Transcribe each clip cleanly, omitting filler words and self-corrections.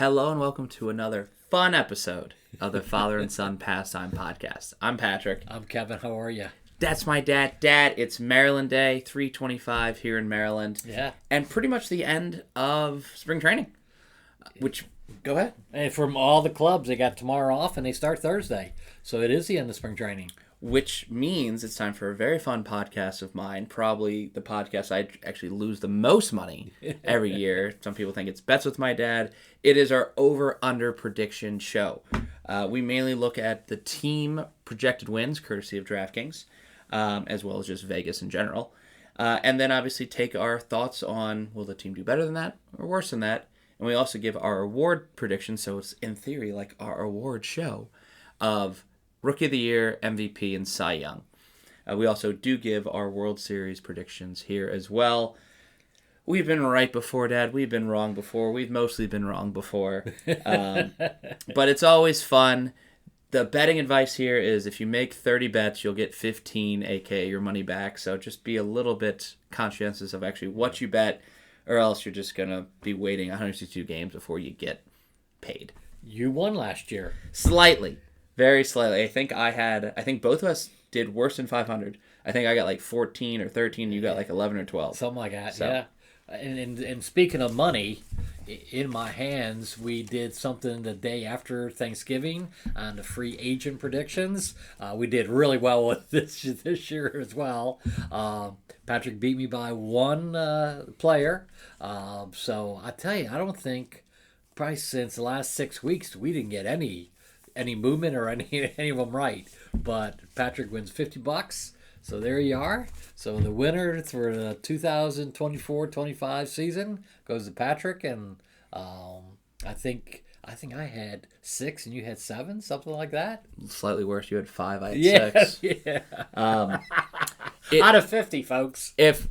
Hello and welcome to another fun episode of the Father and Son Pastime Podcast. I'm Patrick. I'm Kevin. How are you? That's my dad. Dad, it's Maryland Day, 3:25 here in Maryland. Yeah. And pretty much the end of spring training. Which, go ahead. And from all the clubs, they got tomorrow off and they start Thursday. So it is the end of spring training. Which means it's time for a very fun podcast of mine. Probably the podcast I actually lose the most money every year. Some people think it's Bets with My Dad. It is our over-under prediction show. We mainly look at the team projected wins, courtesy of DraftKings, as well as just Vegas in general. And then obviously take our thoughts on, will the team do better than that or worse than that? And we also give our award predictions, so it's in theory like our award show of Rookie of the Year, MVP, and Cy Young. We also do give our World Series predictions here as well. We've been right before, Dad. We've been wrong before. We've mostly been wrong before. But it's always fun. The betting advice here is if you make 30 bets, you'll get 15, aka your money back. So just be a little bit conscientious of actually what you bet, or else you're just going to be waiting 162 games before you get paid. You won last year. Slightly. Very slightly. I think both of us did worse than 500. I think I got like 14 or 13. You got like 11 or 12. Something like that, So. yeah. And speaking of money, in my hands, we did something the day after Thanksgiving on the free agent predictions. We did really well with this year as well. Patrick beat me by one player. So I tell you, I don't think probably since the last 6 weeks we didn't get any movement or any of them right. But Patrick wins $50. So there you are. So the winner for the 2024-25 season goes to Patrick, and I think I had 6 and you had 7, something like that. Slightly worse. You had 5. I had 6. Yeah. Out of 50, folks. If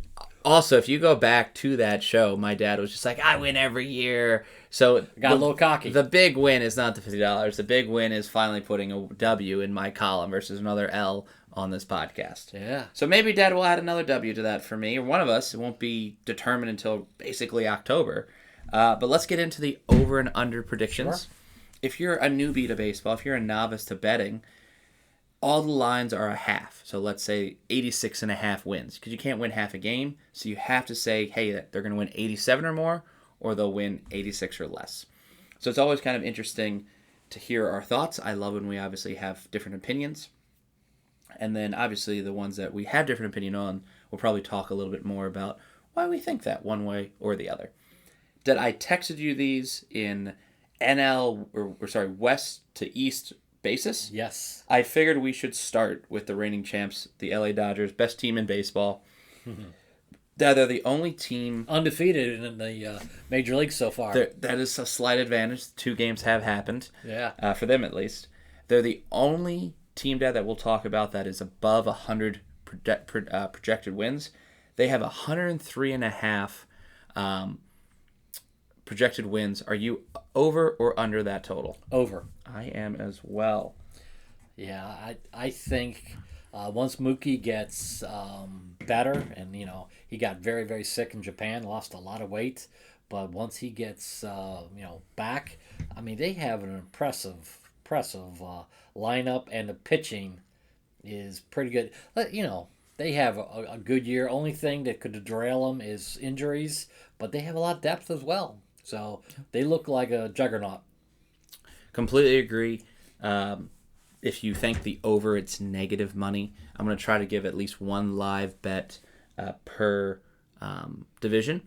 you go back to that show, my dad was just like, I win every year. So Got a little cocky. The big win is not the $50. The big win is finally putting a W in my column versus another L on this podcast. Yeah. So maybe Dad will add another W to that for me, or one of us. It won't be determined until basically October. But let's get into the over and under predictions. Sure. If you're a newbie to baseball, if you're a novice to betting, all the lines are a half. So let's say 86.5 wins, because you can't win half a game. So you have to say, hey, they're going to win 87 or more, or they'll win 86 or less. So it's always kind of interesting to hear our thoughts. I love when we obviously have different opinions. And then obviously the ones that we have different opinion on, we'll probably talk a little bit more about why we think that one way or the other. Did I texted you these in West to East basis? Yes. I figured we should start with the reigning champs, the LA Dodgers, best team in baseball. They're the only team Undefeated in the Major League so far. that is a slight advantage. 2 games have happened. Yeah. For them at least. They're the only team, Dad, that we'll talk about that is above 100 projected wins. They have 103.5 projected wins. Are you over or under that total? Over. I am as well. Yeah, I think once Mookie gets better, and he got very, very sick in Japan, lost a lot of weight, but once he gets back, I mean, they have an impressive lineup, and the pitching is pretty good. They have a good year. Only thing that could derail them is injuries, but they have a lot of depth as well. So they look like a juggernaut. Completely agree. If you think the over, it's negative money. I'm going to try to give at least one live bet per division.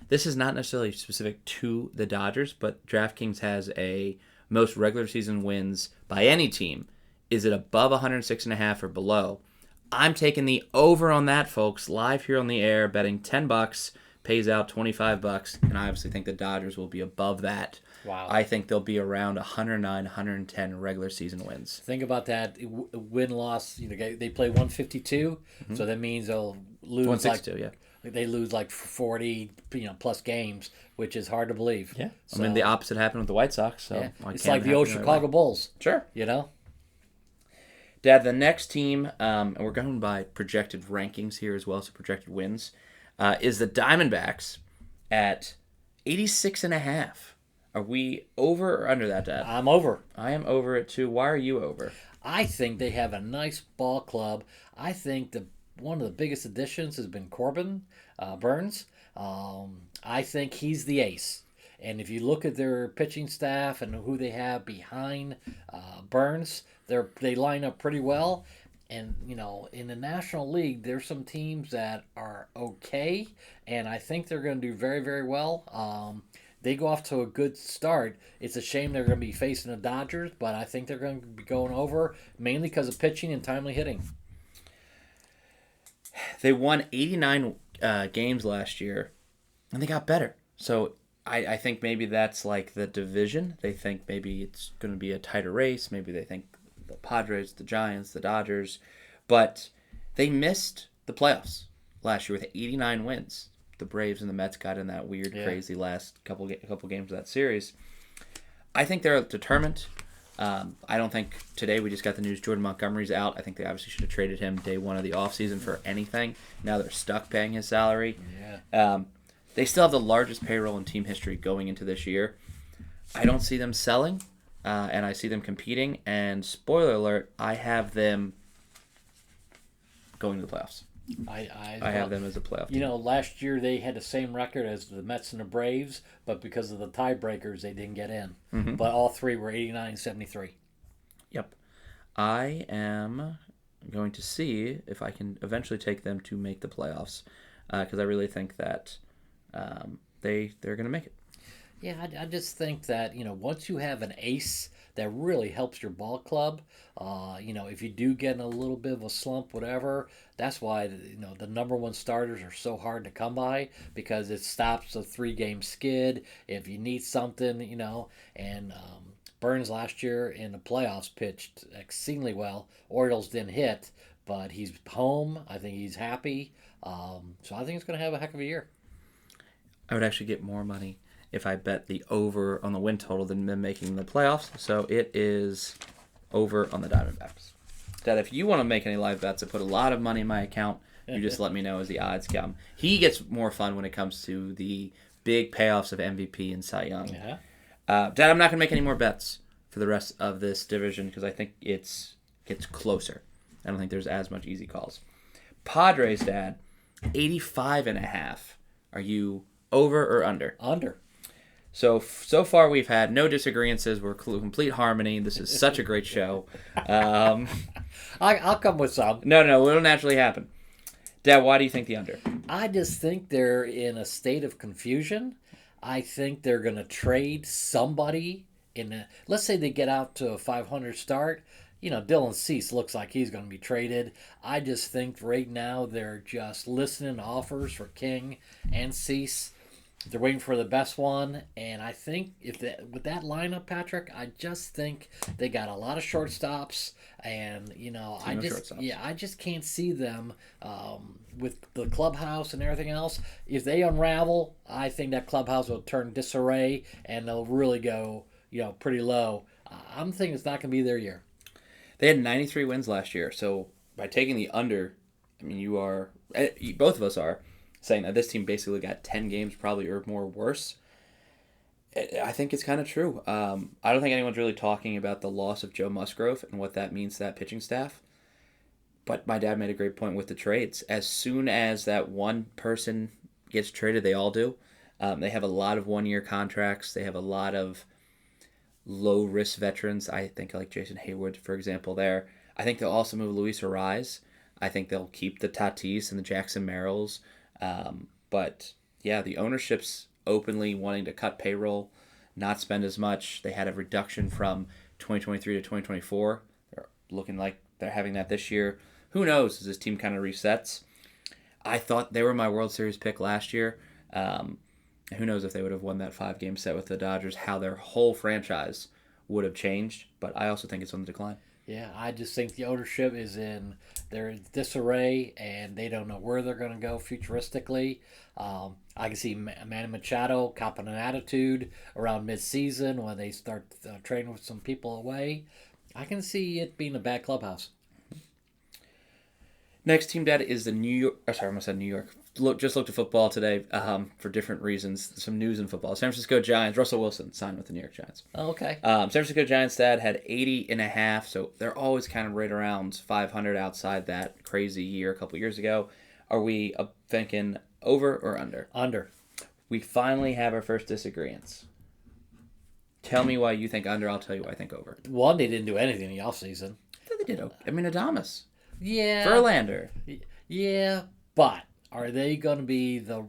This is not necessarily specific to the Dodgers, but DraftKings has a most regular season wins by any team. Is it above 106.5 or below? I'm taking the over on that, folks. Live here on the air, betting $10, pays out $25, and I obviously think the Dodgers will be above that. Wow. I think they'll be around 109, 110 regular season wins. Think about that win-loss. They play 152, so that means they'll lose 162, they lose like 40 plus games, which is hard to believe. Yeah. So, I mean, the opposite happened with the White Sox. So yeah. why It's can't like it the happen old the other Chicago way? Bulls. Sure. Dad, the next team, and we're going by projected rankings here as well, so projected wins, is the Diamondbacks at 86.5. Are we over or under that, Dad? I'm over. I am over it too. Why are you over? I think they have a nice ball club. I think one of the biggest additions has been Corbin Burns. I think he's the ace. And if you look at their pitching staff and who they have behind Burns, they line up pretty well. And in the National League, there's some teams that are okay, and I think they're going to do very, very well. They go off to a good start. It's a shame they're going to be facing the Dodgers, but I think they're going to be going over mainly because of pitching and timely hitting. They won 89 games last year, and they got better. So I think maybe that's like the division. They think maybe it's going to be a tighter race. Maybe they think the Padres, the Giants, the Dodgers. But they missed the playoffs last year with 89 wins. The Braves and the Mets got in that weird, crazy last couple games of that series. I think they're determined. I don't think today we just got the news Jordan Montgomery's out. I think they obviously should have traded him day one of the offseason for anything. Now they're stuck paying his salary. Yeah. They still have the largest payroll in team history going into this year. I don't see them selling, and I see them competing. And spoiler alert, I have them going to the playoffs. I have them as a playoff team. Last year they had the same record as the Mets and the Braves, but because of the tiebreakers, they didn't get in. Mm-hmm. But all three were 89-73. Yep. I am going to see if I can eventually take them to make the playoffs, because I really think that they're going to make it. Yeah, I just think that, once you have an ace that really helps your ball club, if you do get in a little bit of a slump, whatever, that's why, the number one starters are so hard to come by, because it stops a 3-game skid if you need something, and Burns last year in the playoffs pitched exceedingly well. Orioles didn't hit, but he's home. I think he's happy. So I think it's going to have a heck of a year. I would actually get more money if I bet the over on the win total than them making the playoffs. So it is over on the Diamondbacks. Dad, if you want to make any live bets and put a lot of money in my account, you just let me know as the odds come. He gets more fun when it comes to the big payoffs of MVP and Cy Young. Yeah. Dad, I'm not going to make any more bets for the rest of this division because I think it gets closer. I don't think there's as much easy calls. Padres, Dad, 85.5. Are you over or under? Under. So far we've had no disagreements. We're complete harmony. This is such a great show. I'll come with some. No, it'll naturally happen. Dad, why do you think the under? I just think they're in a state of confusion. I think they're going to trade somebody let's say they get out to a 500 start. Dylan Cease looks like he's going to be traded. I just think right now they're just listening to offers for King and Cease. They're waiting for the best one, and I think with that lineup, Patrick, I just think they got a lot of shortstops, and I just can't see them with the clubhouse and everything else. If they unravel, I think that clubhouse will turn disarray, and they'll really go pretty low. I'm thinking it's not going to be their year. They had 93 wins last year, so by taking the under, I mean both of us are saying that this team basically got 10 games probably or more worse. I think it's kind of true. I don't think anyone's really talking about the loss of Joe Musgrove and what that means to that pitching staff. But my dad made a great point with the trades. As soon as that one person gets traded, they all do. They have a lot of one-year contracts. They have a lot of low-risk veterans. I think like Jason Hayward, for example, there. I think they'll also move Luis Ariz. I think they'll keep the Tatis and the Jackson Merrills. But yeah, the ownership's openly wanting to cut payroll, not spend as much. They had a reduction from 2023 to 2024. They're looking like they're having that this year. Who knows as this team kind of resets. I thought they were my World Series pick last year. Who knows if they would have won that 5-game set with the Dodgers, how their whole franchise would have changed. But I also think it's on the decline. Yeah, I just think the ownership is in their disarray, and they don't know where they're going to go futuristically. I can see Manny Machado copping an attitude around midseason when they start trading with some people away. I can see it being a bad clubhouse. Next team, Dad, is the just looked at football today for different reasons. Some news in football. San Francisco Giants, Russell Wilson signed with the New York Giants. Oh, okay. San Francisco Giants stat had 80.5, so they're always kind of right around 500 outside that crazy year a couple years ago. Are we thinking over or under? Under. We finally have our first disagreements. Tell me why you think under, I'll tell you why I think over. One, they didn't do anything in the offseason. I thought they did okay. I mean, Adamas. Yeah. Verlander. Yeah, but are they going to be the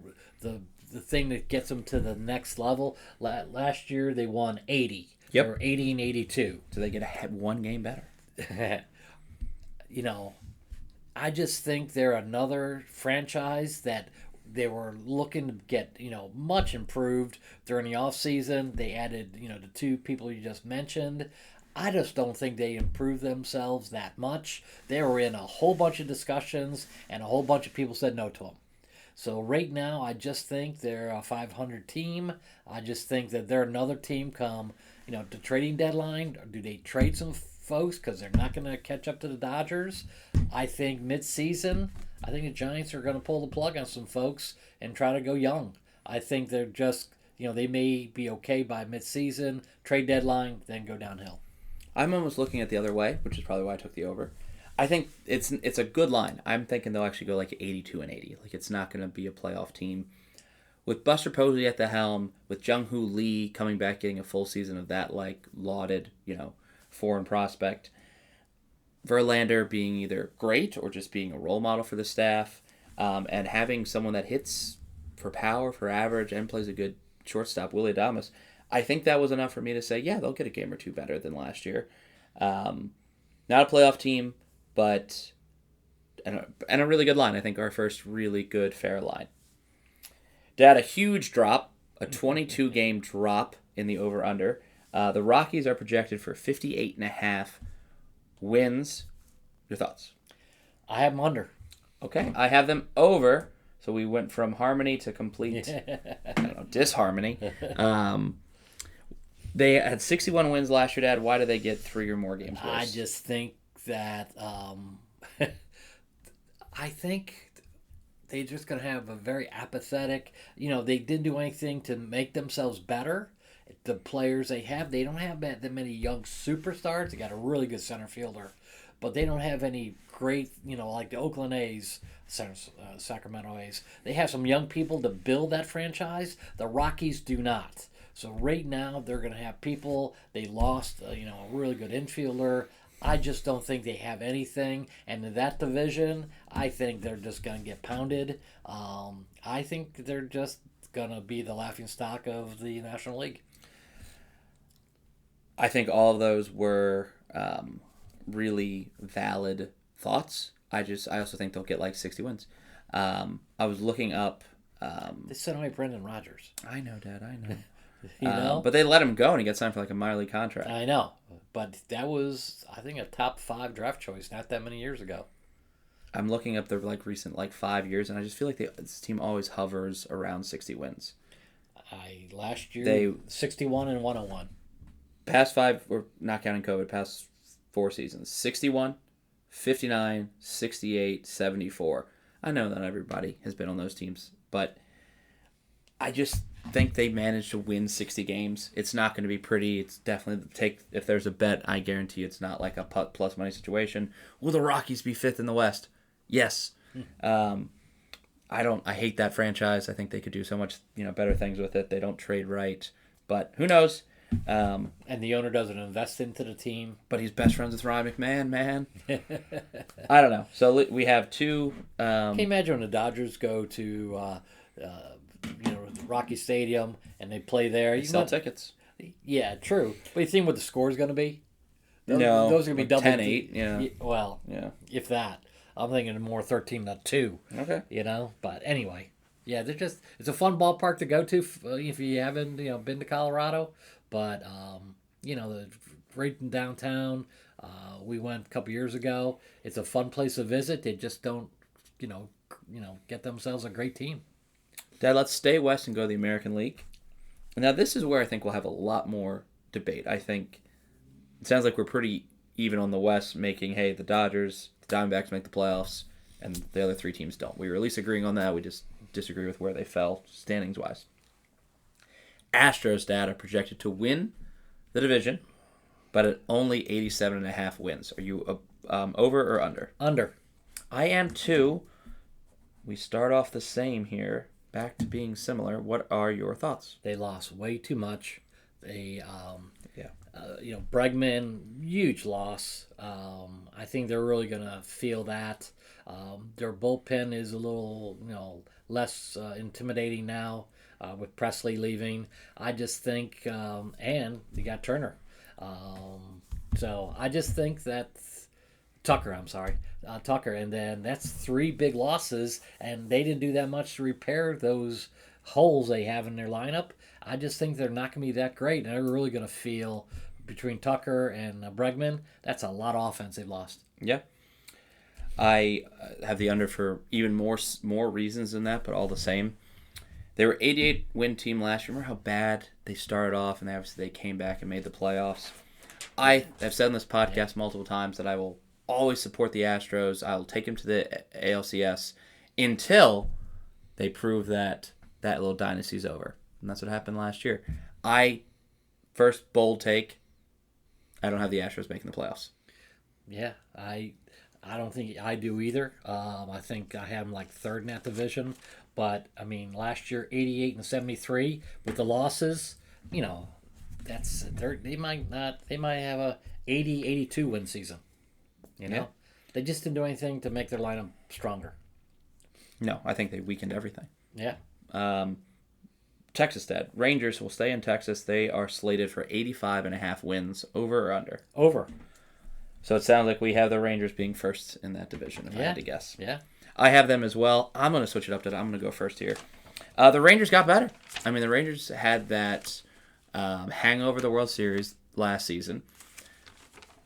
thing that gets them to the next level? Last year they won 80. Yep. They were 80 and 82. Do they get one game better? I just think they're another franchise that they were looking to get, much improved during the offseason. They added, the two people you just mentioned. I just don't think they improved themselves that much. They were in a whole bunch of discussions, and a whole bunch of people said no to them. So right now, I just think they're a 500 team. I just think that they're another team come, the trading deadline. Do they trade some folks because they're not going to catch up to the Dodgers? I think mid-season, I think the Giants are going to pull the plug on some folks and try to go young. I think they're just, they may be okay by mid-season, trade deadline, then go downhill. I'm almost looking at the other way, which is probably why I took the over. I think it's a good line. I'm thinking they'll actually go like 82 and 80. Like it's not going to be a playoff team. With Buster Posey at the helm, with Jung-Hoo Lee coming back, getting a full season of that like lauded, foreign prospect. Verlander being either great or just being a role model for the staff, and having someone that hits for power, for average, and plays a good shortstop, Willie Adames. I think that was enough for me to say, yeah, they'll get a game or two better than last year. Not a playoff team, but and a really good line. I think our first really good, fair line. Dad, a huge drop, a 22-game drop in the over-under. The Rockies are projected for 58.5 wins. Your thoughts? I have them under. Okay, I have them over. So we went from harmony to complete disharmony. They had 61 wins last year, Dad. Why did they get 3 or more games worse? I just think that I think they're just going to have a very apathetic, they didn't do anything to make themselves better. The players they don't have that many young superstars. They got a really good center fielder, but they don't have any great, like the Oakland A's, Sacramento A's. They have some young people to build that franchise. The Rockies do not. So right now they're going to have people. They lost, a really good infielder. I just don't think they have anything. And in that division, I think they're just going to get pounded. I think they're just going to be the laughingstock of the National League. I think all of those were really valid thoughts. I also think they'll get like 60 wins. I was looking up. They sent away Brendan Rodgers. I know, Dad. I know. But they let him go, and he got signed for like a minor league contract. I know, but that was, I think, a top 5 draft choice not that many years ago. I'm looking up their recent 5 years, and I just feel like this team always hovers around 60 wins. Last year 61 and 101. Past 5, we're not counting COVID. Past 4 seasons, 61, 59, 68, 74. I know not everybody has been on those teams, but I just think they managed to win 60 games. It's not going to be pretty. It's definitely if there's a bet, I guarantee it's not like a plus money situation. Will the Rockies be 5th in the West? Yes. I hate that franchise. I think they could do so much, better things with it. They don't trade right, but who knows? And the owner doesn't invest into the team. But he's best friends with Ryan McMahon, man. I don't know. So we have 2. Can you imagine when the Dodgers go to Rocky Stadium and they play there? You sell tickets. Yeah, true. But you think what the score is going to be? Those are going to be double 10-8. Yeah. Well, yeah. If that. I'm thinking more 13-2. Okay. But anyway, yeah, it's a fun ballpark to go to if you haven't been to Colorado. But right in downtown, we went a couple years ago. It's a fun place to visit. They just don't get themselves a great team. Dad, let's stay west and go to the American League. Now this is where I think we'll have a lot more debate. I think it sounds like we're pretty even on the West, making the Dodgers, the Diamondbacks make the playoffs, and the other 3 teams don't. We were at least agreeing on that. We just disagree with where they fell standings-wise. Astros, Dad, are projected to win the division, but at only 87.5 wins. Are you over or under? Under. I am too. We start off the same here, back to being similar. What are your thoughts? They lost way too much. They, Yeah. Bregman, huge loss. I think they're really going to feel that. Their bullpen is a little, less intimidating now with Presley leaving. I just think, and you got Turner. So I just think that Tucker, and then that's 3 big losses, and they didn't do that much to repair those holes they have in their lineup. I just think they're not going to be that great, and they're really going to feel between Tucker and Bregman. That's a lot of offense they've lost. Yeah. I have the under for even more reasons than that, but all the same. They were 88 win team last year. Remember how bad they started off, and obviously they came back and made the playoffs. I have said in this podcast multiple times that I will always support the Astros. I will take them to the ALCS until they prove that little dynasty's over. And that's what happened last year. First bold take, I don't have the Astros making the playoffs. Yeah, I don't think I do either. I think I have them like third in that division. But, last year, 88 and 73 with the losses, they might have a 80, 82 win season. Yeah. They just didn't do anything to make their lineup stronger. No, I think they weakened everything. Yeah. Texas, Dad. Rangers will stay in Texas. They are slated for 85.5 wins. Over or under? Over. So it sounds like we have the Rangers being first in that division, if I had to guess. Yeah. I have them as well. I'm going to switch it up. I'm going to go first here. The Rangers got better. The Rangers had that hangover the World Series last season.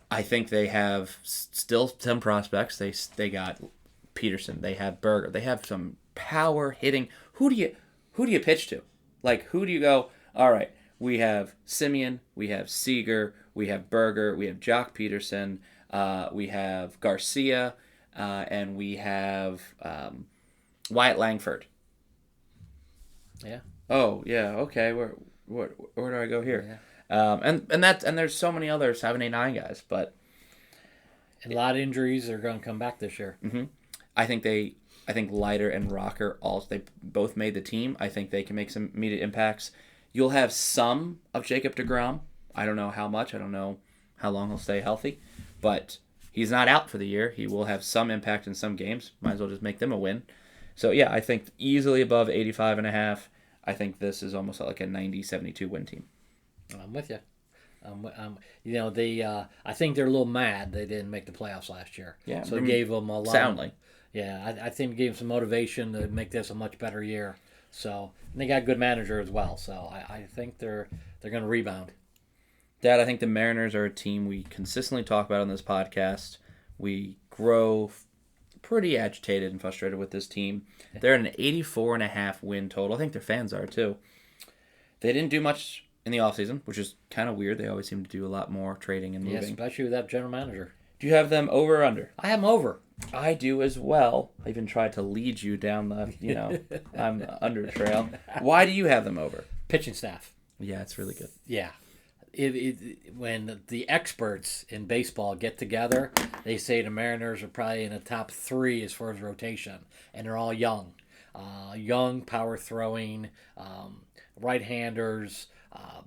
I think they have still some prospects. They got Peterson. They have Berger. They have some power hitting. Who do you pitch to? Like, who do you go, all right, we have Simeon, we have Seager, we have Berger, we have Jock Peterson, we have Garcia, and we have Wyatt Langford. Yeah. Oh, yeah, okay. Where do I go here? Yeah. And there's so many other 7, 8, 9 guys, but a lot of injuries are going to come back this year. Mm-hmm. I think Leiter and Rocker they both made the team. I think they can make some immediate impacts. You'll have some of Jacob deGrom. I don't know how much. I don't know how long he'll stay healthy, but he's not out for the year. He will have some impact in some games. Might as well just make them a win. So yeah, I think easily above 85.5. I think this is almost like a 90-72 win team. I'm with you. I think they're a little mad they didn't make the playoffs last year. Yeah, so it gave them a lot. Soundly. Yeah, I think it gave them some motivation to make this a much better year. So and they got a good manager as well. So I think they're going to rebound. Dad, I think the Mariners are a team we consistently talk about on this podcast. We grow pretty agitated and frustrated with this team. They're at an 84.5 win total. I think their fans are too. They didn't do much in the offseason, which is kind of weird. They always seem to do a lot more trading and moving. Yeah, especially with that general manager. Do you have them over or under? I have them over. I do as well. I even tried to lead you down the, I'm under trail. Why do you have them over? Pitching staff. Yeah, it's really good. Yeah. When the experts in baseball get together, they say the Mariners are probably in the top 3 as far as rotation, and they're all young. Young, power-throwing, right-handers.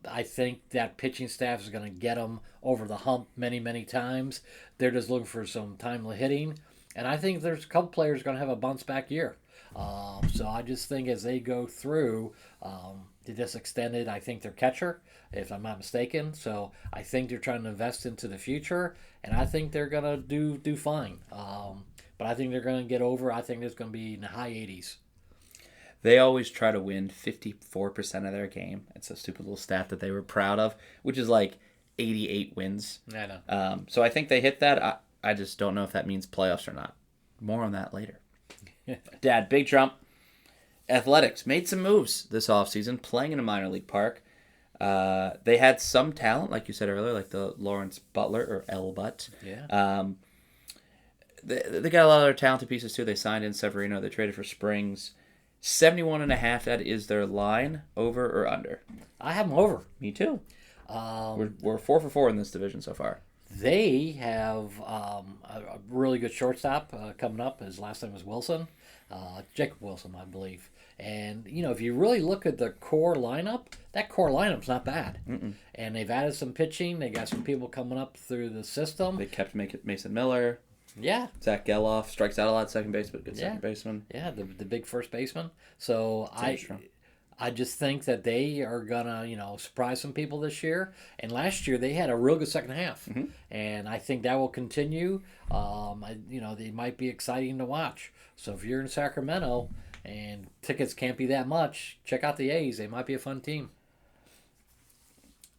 I think that pitching staff is going to get them over the hump many, many times. They're just looking for some timely hitting. And I think there's a couple players going to have a bounce-back year. So I just think as they go through, they just extended, I think, their catcher, if I'm not mistaken. So I think they're trying to invest into the future, and I think they're going to do fine. But I think they're going to get over. I think it's going to be in the high 80s. They always try to win 54% of their game. It's a stupid little stat that they were proud of, which is like 88 wins. I know. So I think they hit that. I just don't know if that means playoffs or not. More on that later. Dad, big jump. Athletics made some moves this offseason, playing in a minor league park. They had some talent, like you said earlier, like the Lawrence Butler, or L-Butt. Yeah. They got a lot of other talented pieces, too. They signed in Severino. They traded for Springs. 71.5. That is their line. Over or under? I have them over. Me too. We're 4 for 4 in this division so far. They have a really good shortstop coming up. His last name was Wilson, Jacob Wilson, I believe. And, if you really look at the core lineup, that core lineup's not bad. Mm-mm. And they've added some pitching. They got some people coming up through the system. They kept Mason Miller. Yeah. Zach Geloff strikes out a lot at second base, but good second baseman. Yeah, the big first baseman. So I just think that they are gonna, surprise some people this year. And last year they had a real good second half, and I think that will continue. They might be exciting to watch. So if you're in Sacramento and tickets can't be that much, check out the A's. They might be a fun team.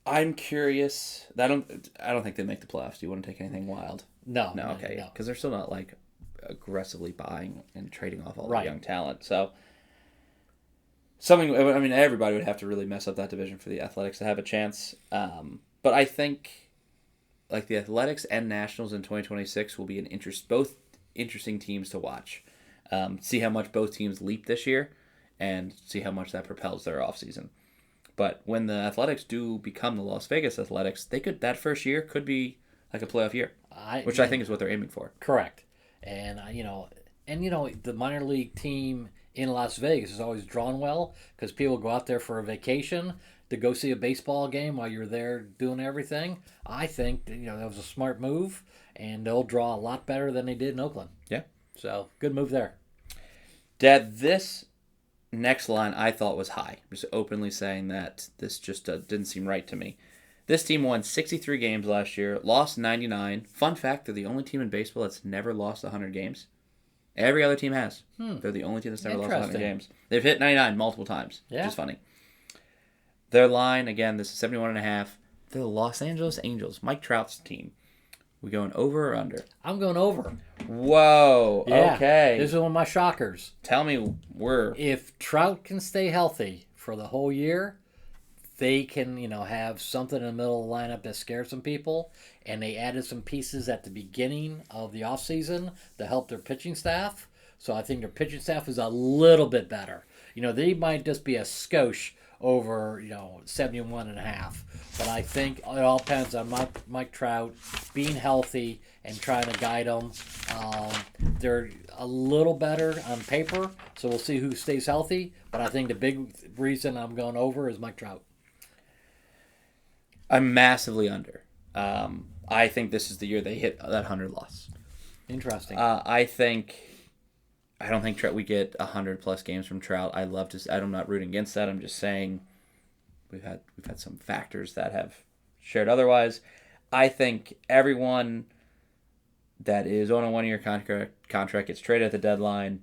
I'm curious. I don't think they make the playoffs. Do you want to take anything wild? No. Okay. Because they're still not like aggressively buying and trading off all the Right. young talent. So everybody would have to really mess up that division for the Athletics to have a chance. But I think like the Athletics and Nationals in 2026 will be both interesting teams to watch. See how much both teams leap this year and see how much that propels their offseason. But when the Athletics do become the Las Vegas Athletics, that first year could be like a playoff year, which I think is what they're aiming for. Correct. And the minor league team in Las Vegas is always drawn well because people go out there for a vacation to go see a baseball game while you're there doing everything. I think that was a smart move, and they'll draw a lot better than they did in Oakland. Yeah. So good move there. Dad, this next line I thought was high. Just openly saying that this just didn't seem right to me. This team won 63 games last year, lost 99. Fun fact, they're the only team in baseball that's never lost 100 games. Every other team has. They're the only team that's never lost 100 games. They've hit 99 multiple times, which is funny. Their line, again, this is 71.5. They're the Los Angeles Angels, Mike Trout's team. We going over or under? I'm going over. Whoa. Yeah, okay. This is one of my shockers. Tell me if Trout can stay healthy for the whole year, they can, have something in the middle of the lineup that scares some people. And they added some pieces at the beginning of the offseason to help their pitching staff. So I think their pitching staff is a little bit better. They might just be a skosh over, 71.5. But I think it all depends on Mike Trout being healthy and trying to guide them. They're a little better on paper, so we'll see who stays healthy. But I think the big reason I'm going over is Mike Trout. I'm massively under. I think this is the year they hit that 100 loss. Interesting. I don't think we get 100+ games from Trout. I'm not rooting against that. I'm just saying we've had some factors that have shared otherwise. I think everyone that is on a 1-year contract gets traded at the deadline.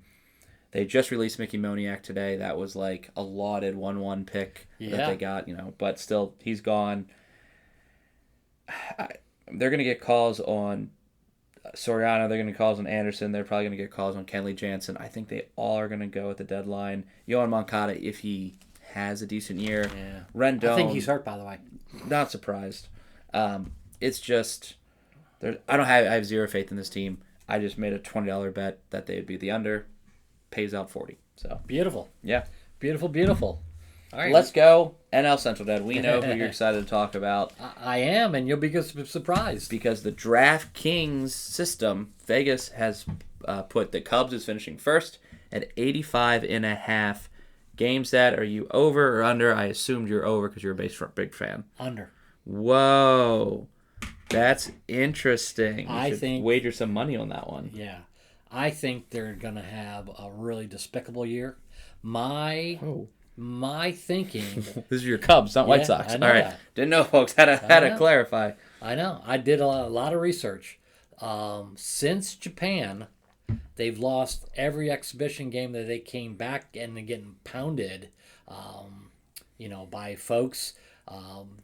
They just released Mickey Moniak today. That was like a lauded 1-1 pick that they got, but still he's gone. They're going to get calls on Soriano. They're going to get calls on Anderson. They're probably going to get calls on Kenley Jansen. I think they all are going to go at the deadline. Yohan Moncada, if he has a decent year. Yeah. Rendon. I think he's hurt, by the way. Not surprised. It's just I have zero faith in this team. I just made a $20 bet that they'd be the under. Pays out 40. So beautiful. Yeah. Beautiful. All right. Let's go NL Central, Dad. We know who you're excited to talk about. I am, and you'll be surprised. Because the DraftKings system, Vegas has put the Cubs as finishing first at 85.5 games. Dad, are you over or under? I assumed you're over because you're a big fan. Under. Whoa. That's interesting. I think wager some money on that one. Yeah. I think they're going to have a really despicable year. My thinking. This is your Cubs, not White Sox. I know all right. that. Didn't know, folks. Had to clarify. I know. I did a lot of research. Since Japan, they've lost every exhibition game that they came back and they're getting pounded, by folks.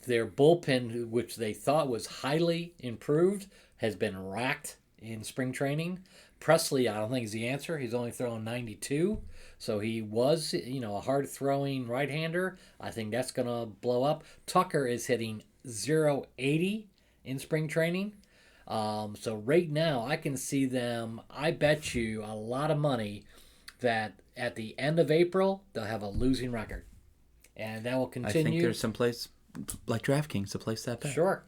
Their bullpen, which they thought was highly improved, has been racked in spring training. Presley, I don't think is the answer. He's only throwing 92. So he was, a hard-throwing right-hander. I think that's going to blow up. Tucker is hitting 0.80 in spring training. So right now, I can see them, I bet you a lot of money that at the end of April, they'll have a losing record. And that will continue. I think there's some place like DraftKings to place that bet. Sure.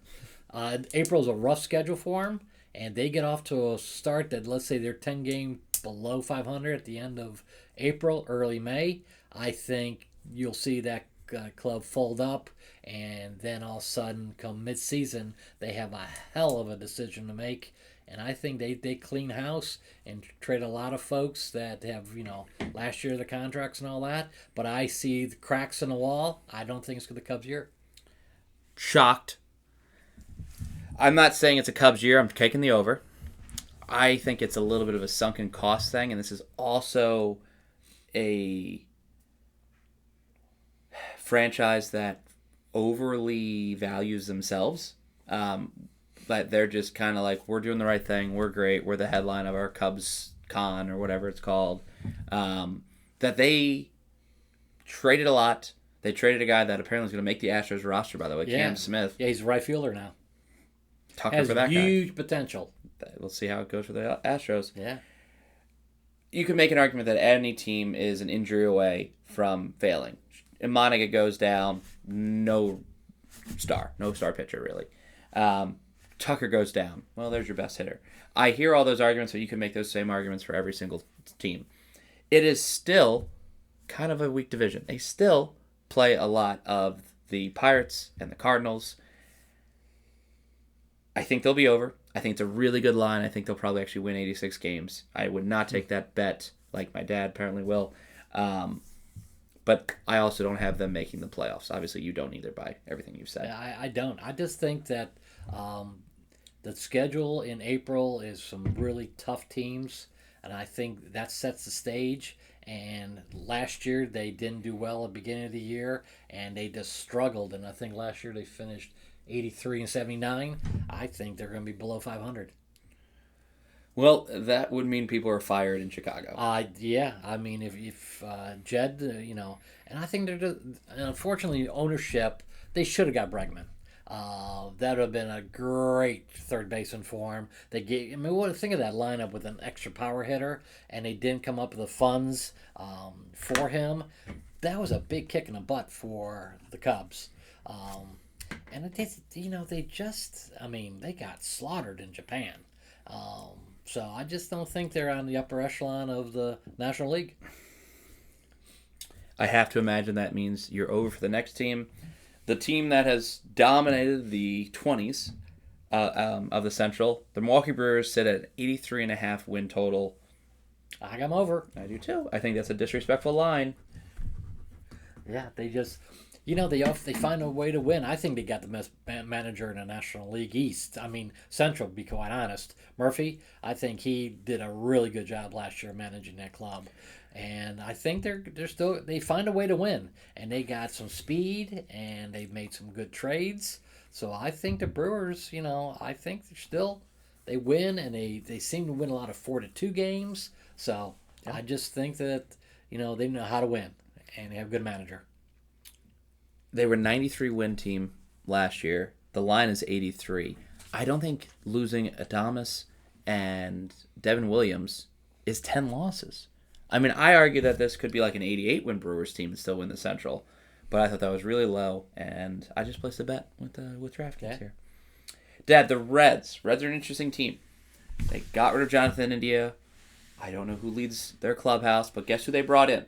April's a rough schedule for them, and they get off to a start that, let's say they're 10 games below 500 at the end of April, early May. I think you'll see that club fold up, and then all of a sudden, come mid-season, they have a hell of a decision to make. And I think they clean house and trade a lot of folks that have, last year the contracts and all that. But I see the cracks in the wall. I don't think it's the Cubs' year. Shocked. I'm not saying it's a Cubs year. I'm taking the over. I think it's a little bit of a sunken cost thing, and this is also a franchise that overly values themselves. But they're just kind of like, we're doing the right thing. We're great. We're the headline of our Cubs Con or whatever it's called. That they traded a lot. They traded a guy that apparently is going to make the Astros roster, by the way, Cam Smith. Yeah, he's a right fielder now. Tucker for that guy. Huge potential. We'll see how it goes for the Astros. Yeah. You could make an argument that any team is an injury away from failing. Monica goes down, no star pitcher really. Tucker goes down. Well, there's your best hitter. I hear all those arguments, but you can make those same arguments for every single team. It is still kind of a weak division. They still play a lot of the Pirates and the Cardinals. I think they'll be over. I think it's a really good line. I think they'll probably actually win 86 games. I would not take that bet like my dad apparently will. But I also don't have them making the playoffs. Obviously, you don't either by everything you've said. Yeah, I don't. I just think that the schedule in April is some really tough teams, and I think that sets the stage. And last year, they didn't do well at the beginning of the year, and they just struggled. And I think last year they finished 83 and 79. I think they're going to be below 500. Well, that would mean people are fired in Chicago. Yeah. I mean, if Jed, and I think they're just, unfortunately, ownership, they should have got Bregman. That would have been a great third baseman for him. What do you think of that lineup with an extra power hitter, and they didn't come up with the funds for him? That was a big kick in the butt for the Cubs. And they got slaughtered in Japan. So I just don't think they're on the upper echelon of the National League. I have to imagine that means you're over for the next team. The team that has dominated the 20s of the Central, the Milwaukee Brewers sit at 83.5 win total. I got them over. I do too. I think that's a disrespectful line. Yeah, they just... they find a way to win. I think they got the best manager in the National League East. I mean, Central, to be quite honest. Murphy, I think he did a really good job last year managing that club. And I think they find a way to win. And they got some speed, and they've made some good trades. So I think the Brewers, I think they win, and they seem to win a lot of 4-2 games. So yeah. I just think that, they know how to win, and they have a good manager. They were 93 win team last year. The line is 83. I don't think losing Adames and Devin Williams is 10 losses. I mean, I argue that this could be like an 88 win Brewers team and still win the Central, but I thought that was really low, and I just placed a bet with DraftKings here. Dad, the Reds. Reds are an interesting team. They got rid of Jonathan India. I don't know who leads their clubhouse, but guess who they brought in?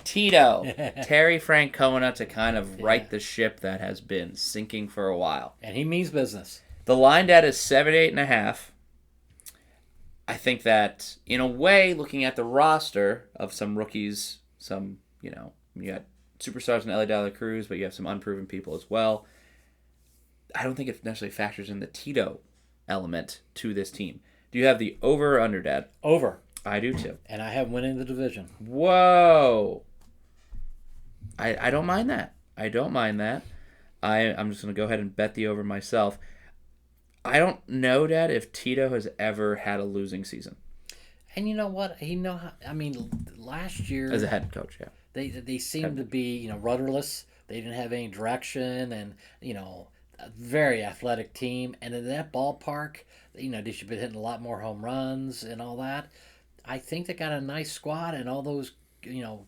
Tito, Terry Francona, to kind of right the ship that has been sinking for a while. And he means business. The line data is 78.5. I think that, in a way, looking at the roster of some rookies, you got superstars in Ellie De La Cruz, but you have some unproven people as well. I don't think it necessarily factors in the Tito element to this team. Do you have the over or under, Dad? Over. I do too. And I have winning the division. Whoa. I don't mind that. I'm just going to go ahead and bet the over myself. I don't know, Dad, if Tito has ever had a losing season. And you know what? Last year... As a head coach, yeah. They seemed to be, rudderless. They didn't have any direction, and, a very athletic team. And in that ballpark, they should be hitting a lot more home runs and all that. I think they got a nice squad, and all those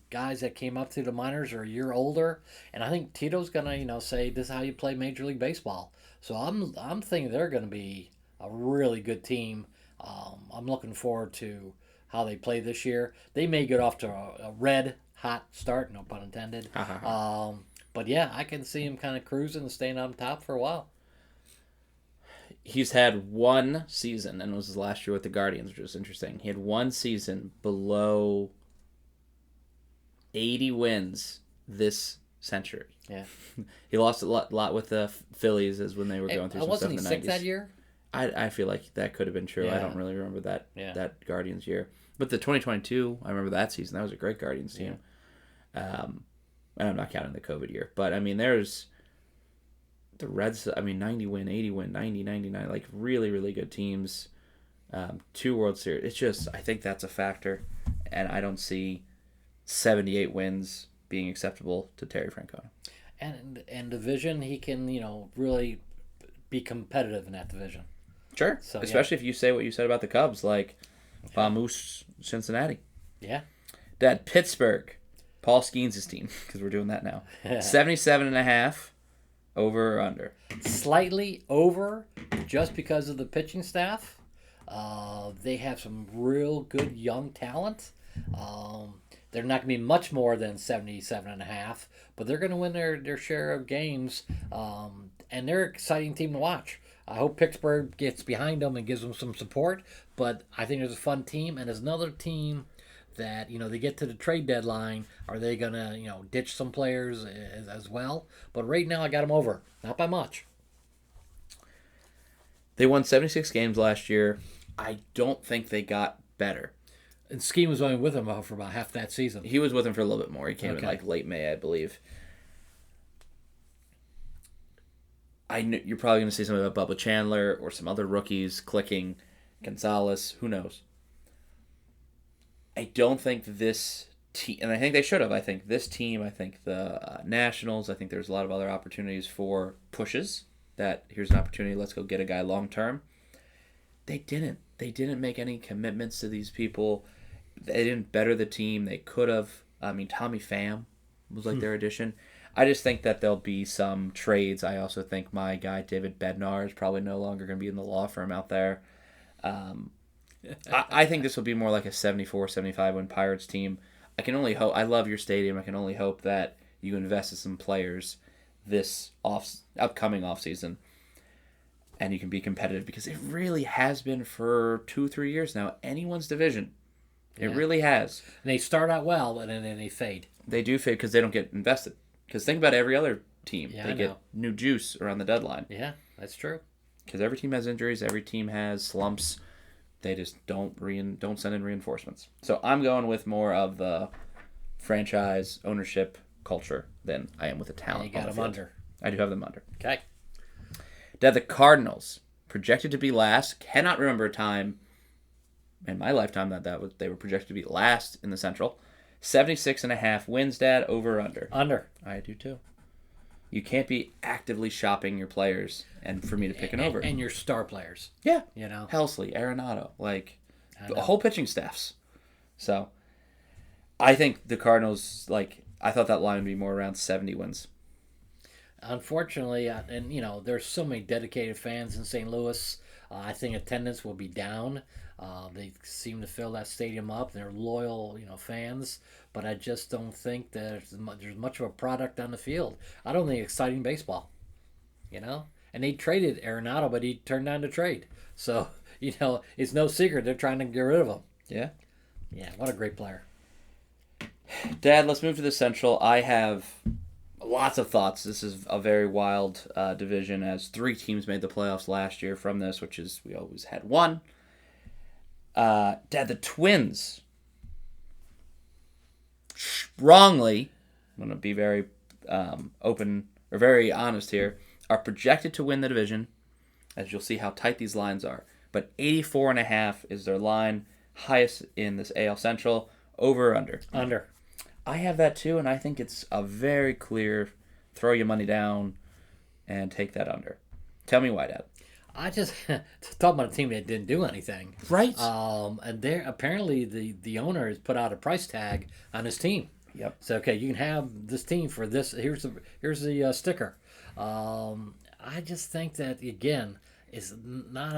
guys that came up through the minors are a year older, and I think Tito's gonna say this is how you play Major League Baseball. So I'm thinking they're gonna be a really good team. I'm looking forward to how they play this year. They may get off to a red hot start, no pun intended. But yeah, I can see him kind of cruising and staying on top for a while. He's had one season, and it was his last year with the Guardians, which was interesting. He had one season below 80 wins this century. Yeah. He lost a lot with the Phillies as when they were going through some stuff in the 90s. Wasn't he sick that year? I feel like that could have been true. Yeah. I don't really remember that Guardians year. But the 2022, I remember that season. That was a great Guardians team. Yeah. And I'm not counting the COVID year. But, I mean, there's the Reds, 90 win, 80 win, 90, 99, like really, really good teams. 2 World Series. It's just, I think that's a factor. And I don't see 78 wins being acceptable to Terry Francona. And division, he can, really be competitive in that division. Sure. So, especially if you say what you said about the Cubs, like Vamoose, Cincinnati. Yeah. That Pittsburgh, Paul Skeens' team, because we're doing that now. 77.5, over or under? Slightly over, just because of the pitching staff. They have some real good young talent. They're not going to be much more than 77.5, but they're going to win their share of games, and they're an exciting team to watch. I hope Pittsburgh gets behind them and gives them some support, but I think there's a fun team, and there's another team that, they get to the trade deadline. Are they going to, ditch some players as well? But right now I got them over, not by much. They won 76 games last year. I don't think they got better. And Skeen was only with him for about half that season. He was with him for a little bit more. He came in late May, I believe. I know you're probably going to say something about Bubba Chandler or some other rookies clicking. Gonzalez, who knows? I don't think this team, and I think they should have. I think this team, I think the Nationals, I think there's a lot of other opportunities for pushes. That here's an opportunity, let's go get a guy long term. They didn't. They didn't make any commitments to these people. They didn't better the team. They could have. Tommy Pham was like their addition. I just think that there'll be some trades. I also think my guy David Bednar is probably no longer going to be in the law firm out there. I think this will be more like a 74-75 win Pirates team. I can only hope. I love your stadium. I can only hope that you invest in some players this upcoming offseason and you can be competitive, because it really has been for 2-3 years now. Anyone's division. It really has. And they start out well, and then they fade. They do fade because they don't get invested. Because think about every other team. Yeah, they get new juice around the deadline. Yeah, that's true. Because every team has injuries. Every team has slumps. They just don't send in reinforcements. So I'm going with more of the franchise ownership culture than I am with the talent. And you got them under. I do have them under. Okay. Dad, the Cardinals, projected to be last. Cannot remember a time in my lifetime that they were projected to be last in the Central. 76.5 wins, Dad. Over or under? Under. I do too. You can't be actively shopping your players and for me to pick an over. And your star players. Yeah. You know. Helsley, Arenado, the whole pitching staffs. So I think the Cardinals, I thought that line would be more around 70 wins. Unfortunately, and there's so many dedicated fans in St. Louis. I think attendance will be down. They seem to fill that stadium up. They're loyal, fans. But I just don't think there's much of a product on the field. I don't think exciting baseball, And they traded Arenado, but he turned down the trade. So, it's no secret they're trying to get rid of him. Yeah. Yeah, what a great player. Dad, let's move to the Central. I have lots of thoughts. This is a very wild division, as 3 teams made the playoffs last year from this, which is we always had one. Dad, the Twins, strongly, I'm going to be very open or very honest here, are projected to win the division, as you'll see how tight these lines are. But 84.5 is their line, highest in this AL Central. Over or under? Under. I have that too, and I think it's a very clear throw your money down and take that under. Tell me why, Dad. I just talk about a team that didn't do anything. Right. And there apparently the owner has put out a price tag on his team. Yep. So okay, you can have this team for this. Here's the sticker. I just think that again is not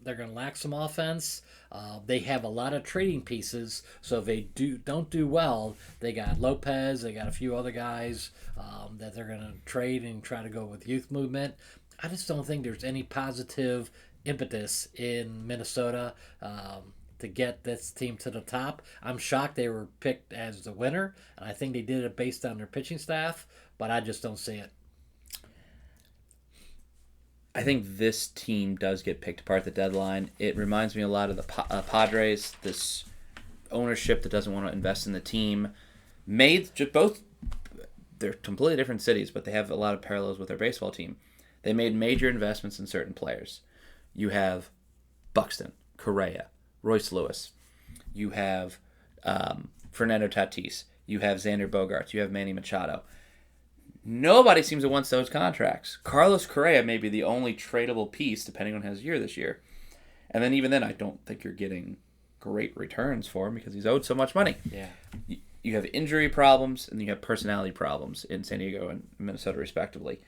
they're going to lack some offense. They have a lot of trading pieces, so if they don't do well, they got Lopez, they got a few other guys that they're going to trade and try to go with youth movement. I just don't think there's any positive impetus in Minnesota to get this team to the top. I'm shocked they were picked as the winner, and I think they did it based on their pitching staff, but I just don't see it. I think this team does get picked apart at the deadline. It reminds me a lot of the Padres, this ownership that doesn't want to invest in the team. They're completely different cities, but they have a lot of parallels with their baseball team. They made major investments in certain players. You have Buxton, Correa, Royce Lewis. You have Fernando Tatis. You have Xander Bogaerts. You have Manny Machado. Nobody seems to want those contracts. Carlos Correa may be the only tradable piece, depending on his year this year. And then even then, I don't think you're getting great returns for him because he's owed so much money. Yeah. You have injury problems and you have personality problems in San Diego and Minnesota, respectively.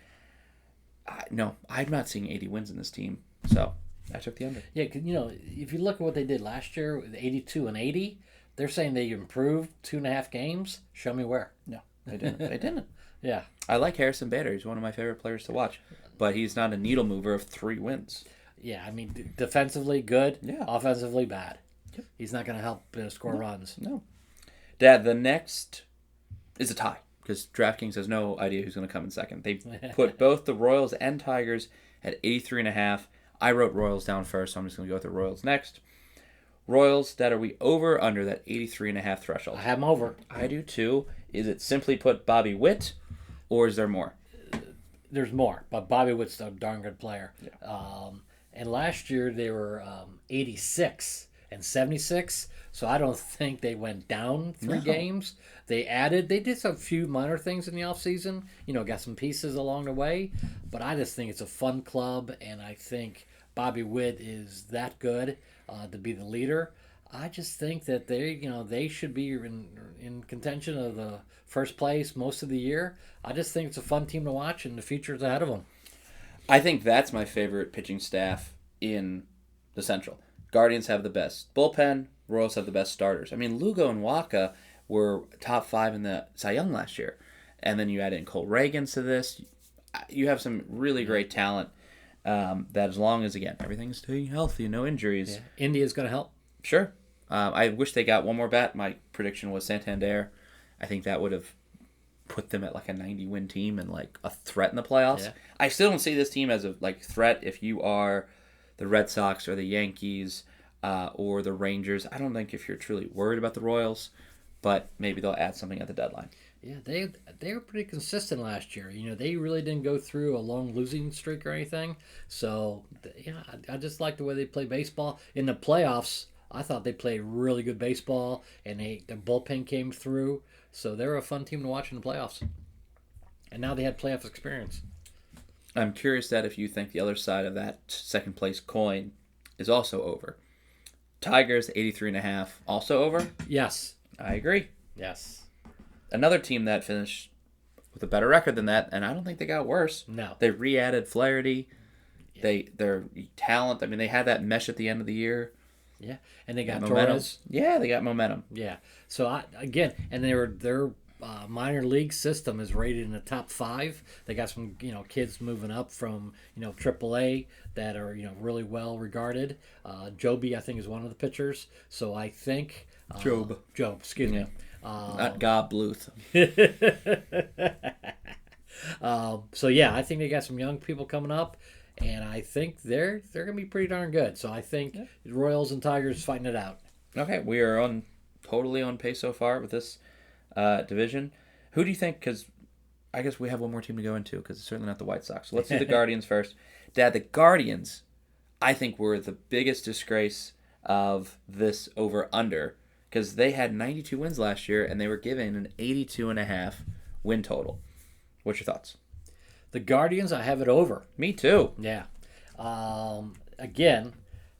No, I'm not seeing 80 wins in this team, so I took the under. Yeah, cause, if you look at what they did last year with 82 and 80, they're saying they improved 2.5 games. Show me where. No, they didn't. They didn't. Yeah. I like Harrison Bader. He's one of my favorite players to watch, but he's not a needle mover of 3 wins. Yeah, I mean, defensively good, Yeah. Offensively bad. Yep. He's not going to help score runs. No. Dad, the next is a tie because DraftKings has no idea who's going to come in second. They put both the Royals and Tigers at 83.5. I wrote Royals down first, so I'm just going to go with the Royals next. Royals, Dad, are we over or under that 83.5 threshold? I have them over. I do too. Is it simply put Bobby Witt, or is there more? There's more, but Bobby Witt's a darn good player. Yeah. And last year they were 86 and 76, so I don't think they went down 3 games. They did a few minor things in the offseason, got some pieces along the way, but I just think it's a fun club, and I think Bobby Witt is that good to be the leader. I just think that they should be in contention of the first place most of the year. I just think it's a fun team to watch, and the future's ahead of them. I think that's my favorite pitching staff in the Central. Guardians have the best bullpen. Royals have the best starters. I mean, Lugo and Waka were top 5 in the Cy Young last year. And then you add in Cole Reagans to this. You have some really great talent that as long as, again, everything's staying healthy and no injuries. Yeah. India's going to help. Sure. I wish they got one more bat. My prediction was Santander. I think that would have put them at like a 90-win team and like a threat in the playoffs. Yeah. I still don't see this team as a threat if you are the Red Sox or the Yankees or the Rangers. I don't think if you're truly worried about the Royals, but maybe they'll add something at the deadline. Yeah, they were pretty consistent last year. They really didn't go through a long losing streak or anything. So, yeah, I just like the way they play baseball. In the playoffs, I thought they played really good baseball, and the bullpen came through. So they're a fun team to watch in the playoffs. And now they had playoff experience. I'm curious that if you think the other side of that second place coin is also over. Tigers, 83.5, also over? Yes. I agree. Yes. Another team that finished with a better record than that, and I don't think they got worse. No. They re-added Flaherty. Yeah. Their talent. I mean, they had that mesh at the end of the year. Yeah, and they got momentum. Torres. Yeah, they got momentum. Yeah. So their minor league system is rated in the top 5. They got some kids moving up from AAA that are really well regarded. Joby, I think, is one of the pitchers. So I think Job, excuse me. Not Gob Bluth. So yeah, I think they got some young people coming up. And I think they're going to be pretty darn good. So I think the Royals and Tigers fighting it out. Okay, we are totally on pace so far with this division. Who do you think? Because I guess we have one more team to go into because it's certainly not the White Sox. So let's do the Guardians first. Dad, the Guardians, I think, were the biggest disgrace of this over-under because they had 92 wins last year and they were given an 82.5 win total. What's your thoughts? The Guardians, I have it over. Me too. Yeah. Again,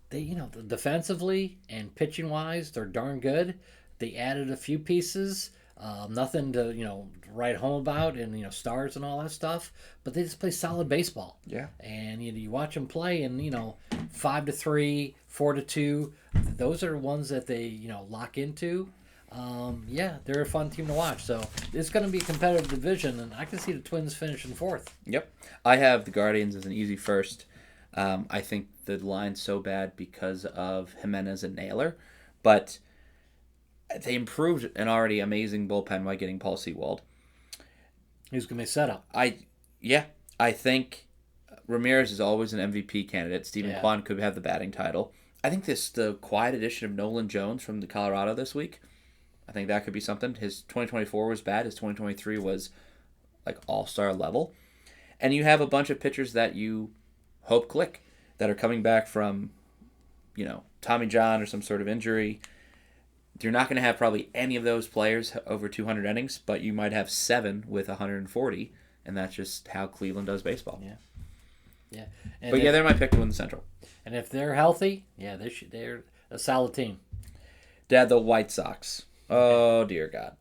defensively and pitching wise, they're darn good. They added a few pieces, nothing to write home about, and stars and all that stuff. But they just play solid baseball. Yeah. And you watch them play, and 5-3, 4-2. Those are ones that they lock into. Yeah, they're a fun team to watch. So it's going to be a competitive division, and I can see the Twins finishing fourth. Yep. I have the Guardians as an easy first. I think the line's so bad because of Jimenez and Naylor, but they improved an already amazing bullpen by getting Paul Sewald. Who's going to be set up? I think Ramirez is always an MVP candidate. Stephen Kwan could have the batting title. I think the quiet addition of Nolan Jones from the Colorado this week, I think that could be something. His 2024 was bad. His 2023 was like all-star level. And you have a bunch of pitchers that you hope click that are coming back from, Tommy John or some sort of injury. You're not going to have probably any of those players over 200 innings, but you might have 7 with 140, and that's just how Cleveland does baseball. Yeah. But they're my pick to win the Central. And if they're healthy, they're a solid team. Dad, the White Sox. Oh, dear God.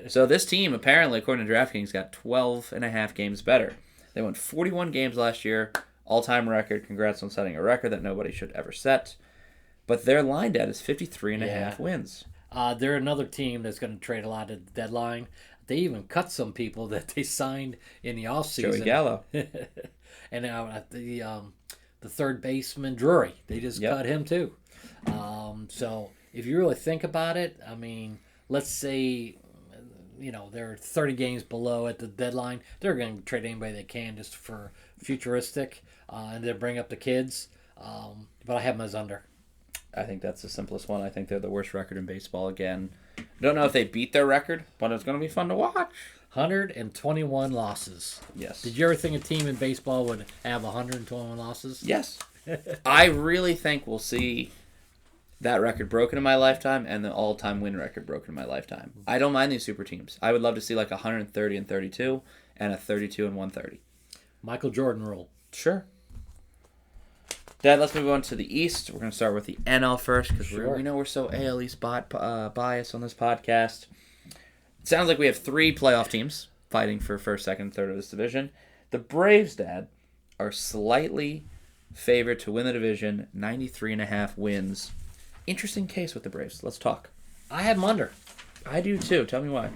So this team, apparently, according to DraftKings, got 12 and a half games better. They won 41 games last year, all-time record. Congrats on setting a record that nobody should ever set. But their line, Dad, is 53 and a half wins. They're another team that's going to trade a lot at the deadline. They even cut some people that they signed in the offseason. Joey Gallo. And the third baseman, Drury, they just cut him too. So if you really think about it, I mean, let's say, they're 30 games below at the deadline. They're going to trade anybody they can just for futuristic, and they bring up the kids. But I have them as under. I think that's the simplest one. I think they're the worst record in baseball again. Don't know if they beat their record, but it's going to be fun to watch. 121 losses. Yes. Did you ever think a team in baseball would have 121 losses? Yes. I really think we'll see that record broken in my lifetime and the all-time win record broken in my lifetime. I don't mind these super teams. I would love to see like 130 and 32 and a 32 and 130. Michael Jordan rule. Sure. Dad, let's move on to the East. We're going to start with the NL first because we know we're so AL East biased on this podcast. It sounds like we have 3 playoff teams fighting for first, second, and third of this division. The Braves, Dad, are slightly favored to win the division, 93.5 wins. Interesting case with the Braves. Let's talk. I have them under. I do too. Tell me why.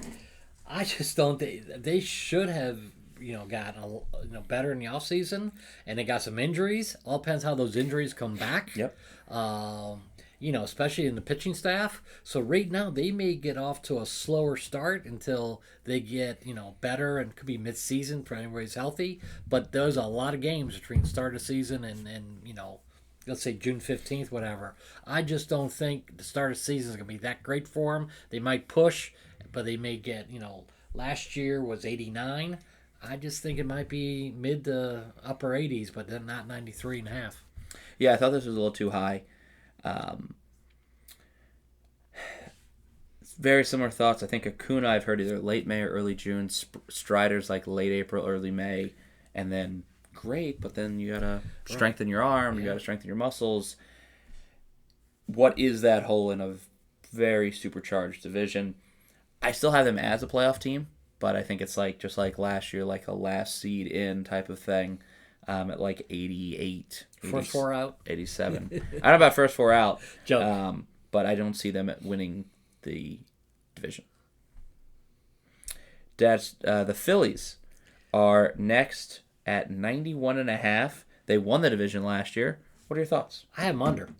I just don't. They should have got better in the offseason, and they got some injuries. All depends how those injuries come back. Yep. Especially in the pitching staff. So right now they may get off to a slower start until they get better, and could be mid-season for anybody's healthy. But there's a lot of games between start of season and let's say June 15th, whatever. I just don't think the start of season is going to be that great for them. They might push, but they may get last year was 89. I just think it might be mid to upper 80s, but then not 93.5. Yeah, I thought this was a little too high. Very similar thoughts. I think Acuna, I've heard either late May or early June. Strider's like late April, early May. And then great, but then you got to strengthen your arm. You got to strengthen your muscles. What is that hole in a very supercharged division? I still have them as a playoff team. But I think it's like just like last year, like a last seed in type of thing, at like 88. First 4 out? 87. I don't know about first 4 out. Joke. But I don't see them winning the division. The Phillies are next at 91.5. They won the division last year. What are your thoughts? I have them under.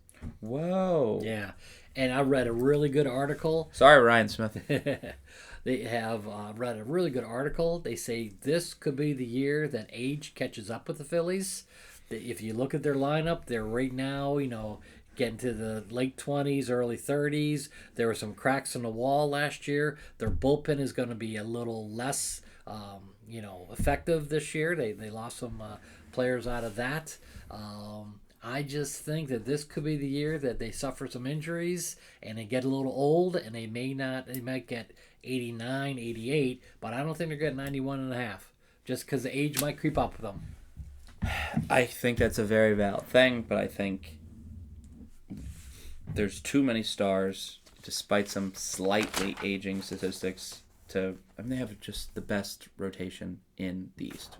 Whoa. Yeah. And I read a really good article. Sorry, Ryan Smith. They have read a really good article. They say this could be the year that age catches up with the Phillies. If you look at their lineup, they're right now, getting to the late 20s, early 30s. There were some cracks in the wall last year. Their bullpen is going to be a little less, effective this year. They lost some players out of that. I just think that this could be the year that they suffer some injuries and they get a little old, and they might get 89, 88, but I don't think they're getting 91.5 just because the age might creep up with them. I think that's a very valid thing, but I think there's too many stars, despite some slightly aging statistics. They have just the best rotation in the East.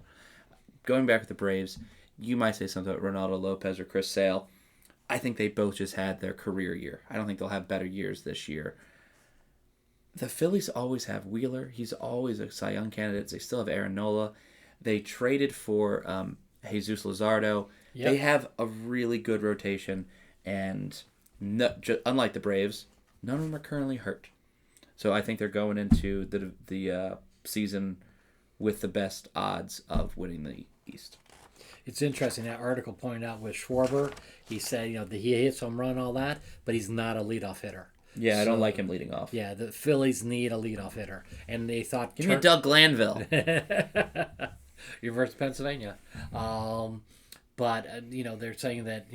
Going back with the Braves, you might say something about Ronaldo Lopez or Chris Sale. I think they both just had their career year. I don't think they'll have better years this year. The Phillies always have Wheeler. He's always a Cy Young candidate. They still have Aaron Nola. They traded for Jesus Luzardo. Yep. They have a really good rotation, and unlike the Braves, none of them are currently hurt. So I think they're going into the season with the best odds of winning the East. It's interesting. That article pointed out with Schwarber, he said, he hits home run, all that, but he's not a leading hitter. Yeah, I don't like him leading off. Yeah, the Phillies need a leadoff hitter, and they thought, give me Doug Glanville. You're versus Pennsylvania, but they're saying that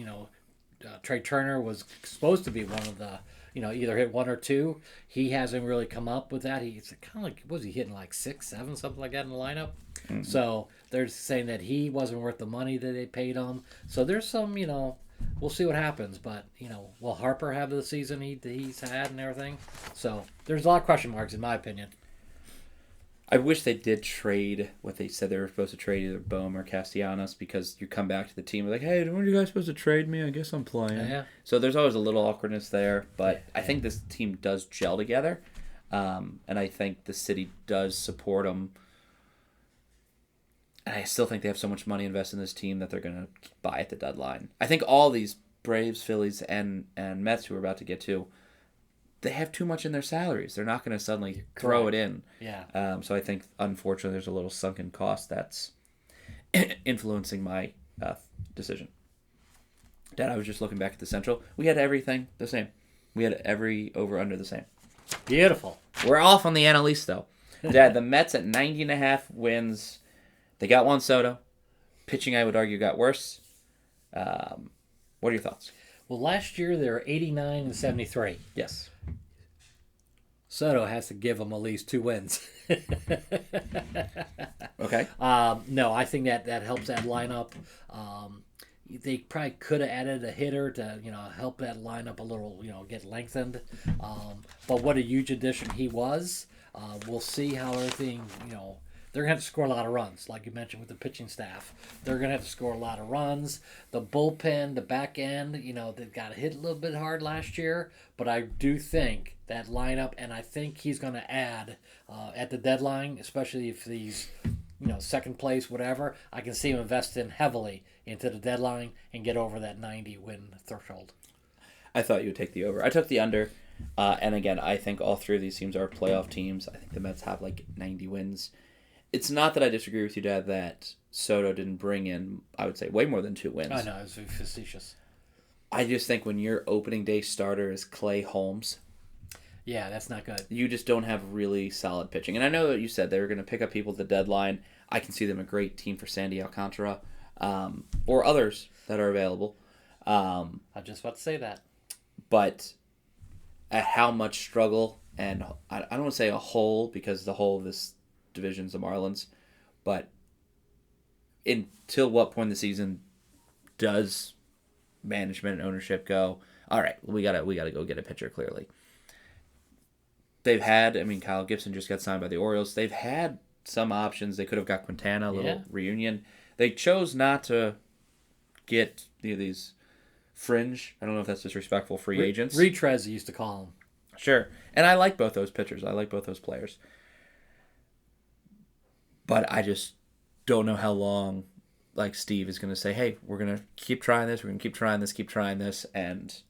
Trey Turner was supposed to be one of the either hit one or two. He hasn't really come up with that. He's kind of like, was he hitting like 6, 7, something like that in the lineup? Mm-hmm. So they're saying that he wasn't worth the money that they paid him. So there's some, we'll see what happens. But, will Harper have the season he's had and everything? So there's a lot of question marks in my opinion. I wish they did trade what they said they were supposed to trade, either Bohm or Castellanos, because you come back to the team like, hey, weren't you guys supposed to trade me? I guess I'm playing. Yeah. So there's always a little awkwardness there, but I think this team does gel together, and I think the city does support them. And I still think they have so much money invested in this team that they're going to buy at the deadline. I think all these Braves, Phillies, and Mets who we're about to get to, they have too much in their salaries. They're not going to suddenly throw it in. Yeah. So I think, unfortunately, there's a little sunken cost that's influencing my decision. Dad, I was just looking back at the Central. We had everything the same. We had every over-under the same. Beautiful. We're off on the NL East, though. Dad, the Mets at 90.5 wins. They got Juan Soto. Pitching, I would argue, got worse. What are your thoughts? Well, last year they were 89 and 73. Yes. Soto has to give them at least 2 wins. Okay. No, I think that helps that lineup. They probably could have added a hitter to help that lineup a little get lengthened. But what a huge addition he was. We'll see how everything they're going to have to score a lot of runs, like you mentioned with the pitching staff. They're going to have to score a lot of runs. The bullpen, the back end, they got hit a little bit hard last year. But I do think that lineup, and I think he's going to add at the deadline, especially if he's, second place, whatever. I can see him investing heavily into the deadline and get over that 90-win threshold. I thought you would take the over. I took the under. And again, I think all three of these teams are playoff teams. I think the Mets have like 90 wins. It's not that I disagree with you, Dad, that Soto didn't bring in, I would say, way more than 2 wins. I know, it's facetious. I just think when your opening day starter is Clay Holmes, yeah, that's not good. You just don't have really solid pitching. And I know that you said they were going to pick up people at the deadline. I can see them a great team for Sandy Alcantara or others that are available. I'm just about to say that. But at how much struggle, and I don't want to say a hole because the whole of this division's the Marlins, but until what point in the season does management and ownership go, all right, we gotta go get a pitcher? Clearly, they've had. I mean, Kyle Gibson just got signed by the Orioles. They've had some options. They could have got Quintana, a little reunion. They chose not to get these fringe. I don't know if that's disrespectful. Free agents. Retreads, used to call them. Sure, and I like both those pitchers. I like both those players. But I just don't know how long, like, Steve is going to say, hey, we're going to keep trying this, we're going to keep trying this, and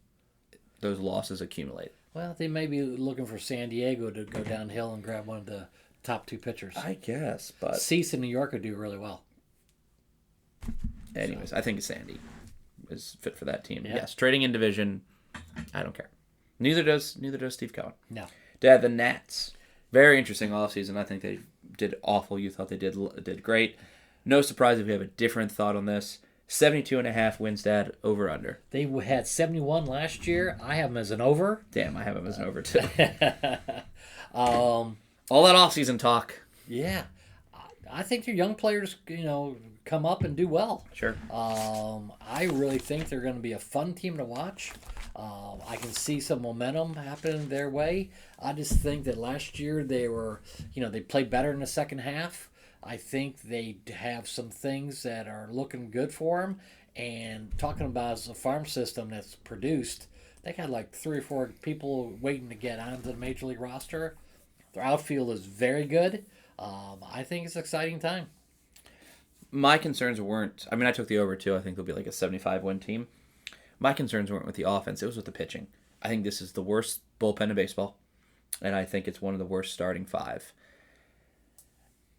those losses accumulate. Well, they may be looking for San Diego to go downhill and grab one of the top 2 pitchers. I guess, but... Cease in New York would do really well. Anyways, I think Sandy is fit for that team. Yeah. Yes, trading in division, I don't care. Neither does Steve Cohen. No. Dad, the Nats. Very interesting offseason. I think they did awful. You thought they did great. No surprise if we have a different thought on this. 72.5 wins, Dad, over under. They had 71 last year. I have them as an over. Damn, I have them as an over too. All that offseason talk. Yeah. I think your young players, come up and do well. Sure. I really think they're going to be a fun team to watch. I can see some momentum happening their way. I just think that last year they were, they played better in the second half. I think they have some things that are looking good for them. And talking about a farm system that's produced, they got like 3 or 4 people waiting to get onto the major league roster. Their outfield is very good. I think it's an exciting time. My concerns weren't. I mean, I took the over too. I think they'll be like a 75-win team. My concerns weren't with the offense. It was with the pitching. I think this is the worst bullpen in baseball, and I think it's one of the worst starting 5.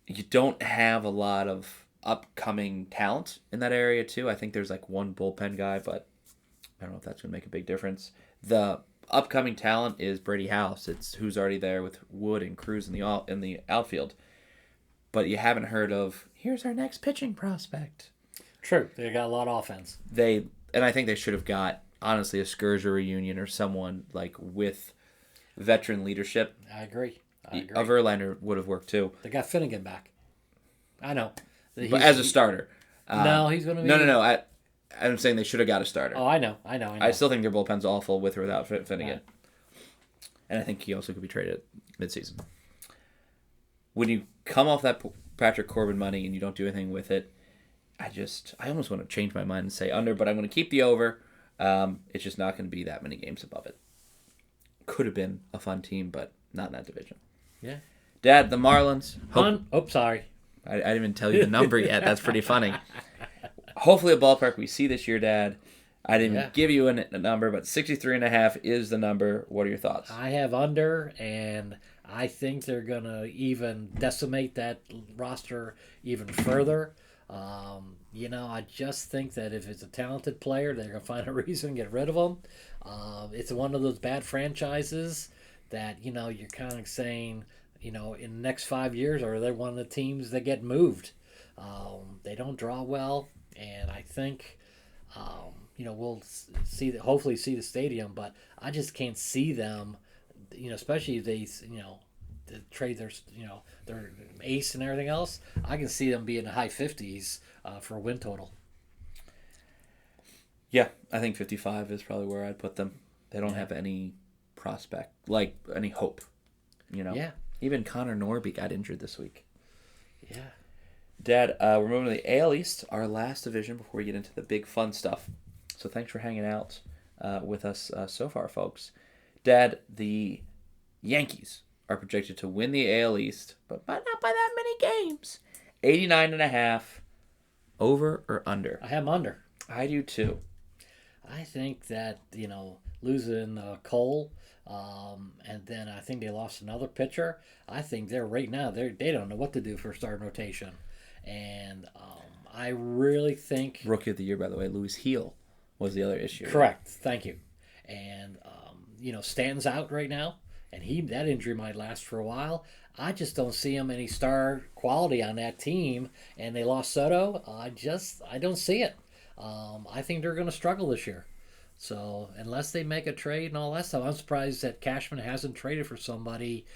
You don't have a lot of upcoming talent in that area too. I think there's like one bullpen guy, but I don't know if that's going to make a big difference. The upcoming talent is Brady House. It's who's already there with Wood and Cruz in the outfield. But you haven't heard of, here's our next pitching prospect. True. They got a lot of offense. And I think they should have got, honestly, a Scherzer reunion or someone like with veteran leadership. I agree. A Verlander would have worked too. They got Finnegan back. I know. But as a starter. No, he's going to be... No. I'm saying they should have got a starter. Oh, I know. I still think their bullpen's awful with or without Finnegan. Right. And I think he also could be traded midseason. When you come off that Patrick Corbin money and you don't do anything with it, I almost want to change my mind and say under, but I'm going to keep the over. It's just not going to be that many games above it. Could have been a fun team, but not in that division. Yeah. Dad, the Marlins. Sorry. I didn't even tell you the number yet. That's pretty funny. Hopefully a ballpark we see this year, Dad. I didn't even give you a number, but 63.5 is the number. What are your thoughts? I have under, and I think they're going to even decimate that roster even further. I just think that if it's a talented player, they're going to find a reason to get rid of them. It's one of those bad franchises that, you're kind of saying, in the next 5 years, are they one of the teams that get moved? They don't draw well, and I think, we'll hopefully see the stadium, but I just can't see them, especially if they, to trade their ace and everything else. I can see them be in the high 50s for a win total. Yeah, I think 55 is probably where I'd put them. They don't have any prospect, like any hope, Yeah. Even Connor Norby got injured this week. Yeah. Dad, we're moving to the AL East, our last division before we get into the big fun stuff. So thanks for hanging out with us so far, folks. Dad, the Yankees are projected to win the AL East, but not by that many games. 89.5, over or under? I have under. I do too. I think that, losing Cole, and then I think they lost another pitcher. I think they're right now, they don't know what to do for starting rotation. And I really think... Rookie of the year, by the way, Louis Heel was the other issue. Correct. Thank you. And, Stanton's out right now, and that injury might last for a while. I just don't see him any star quality on that team, and they lost Soto. I don't see it. I think they're going to struggle this year. So unless they make a trade and all that stuff, I'm surprised that Cashman hasn't traded for somebody,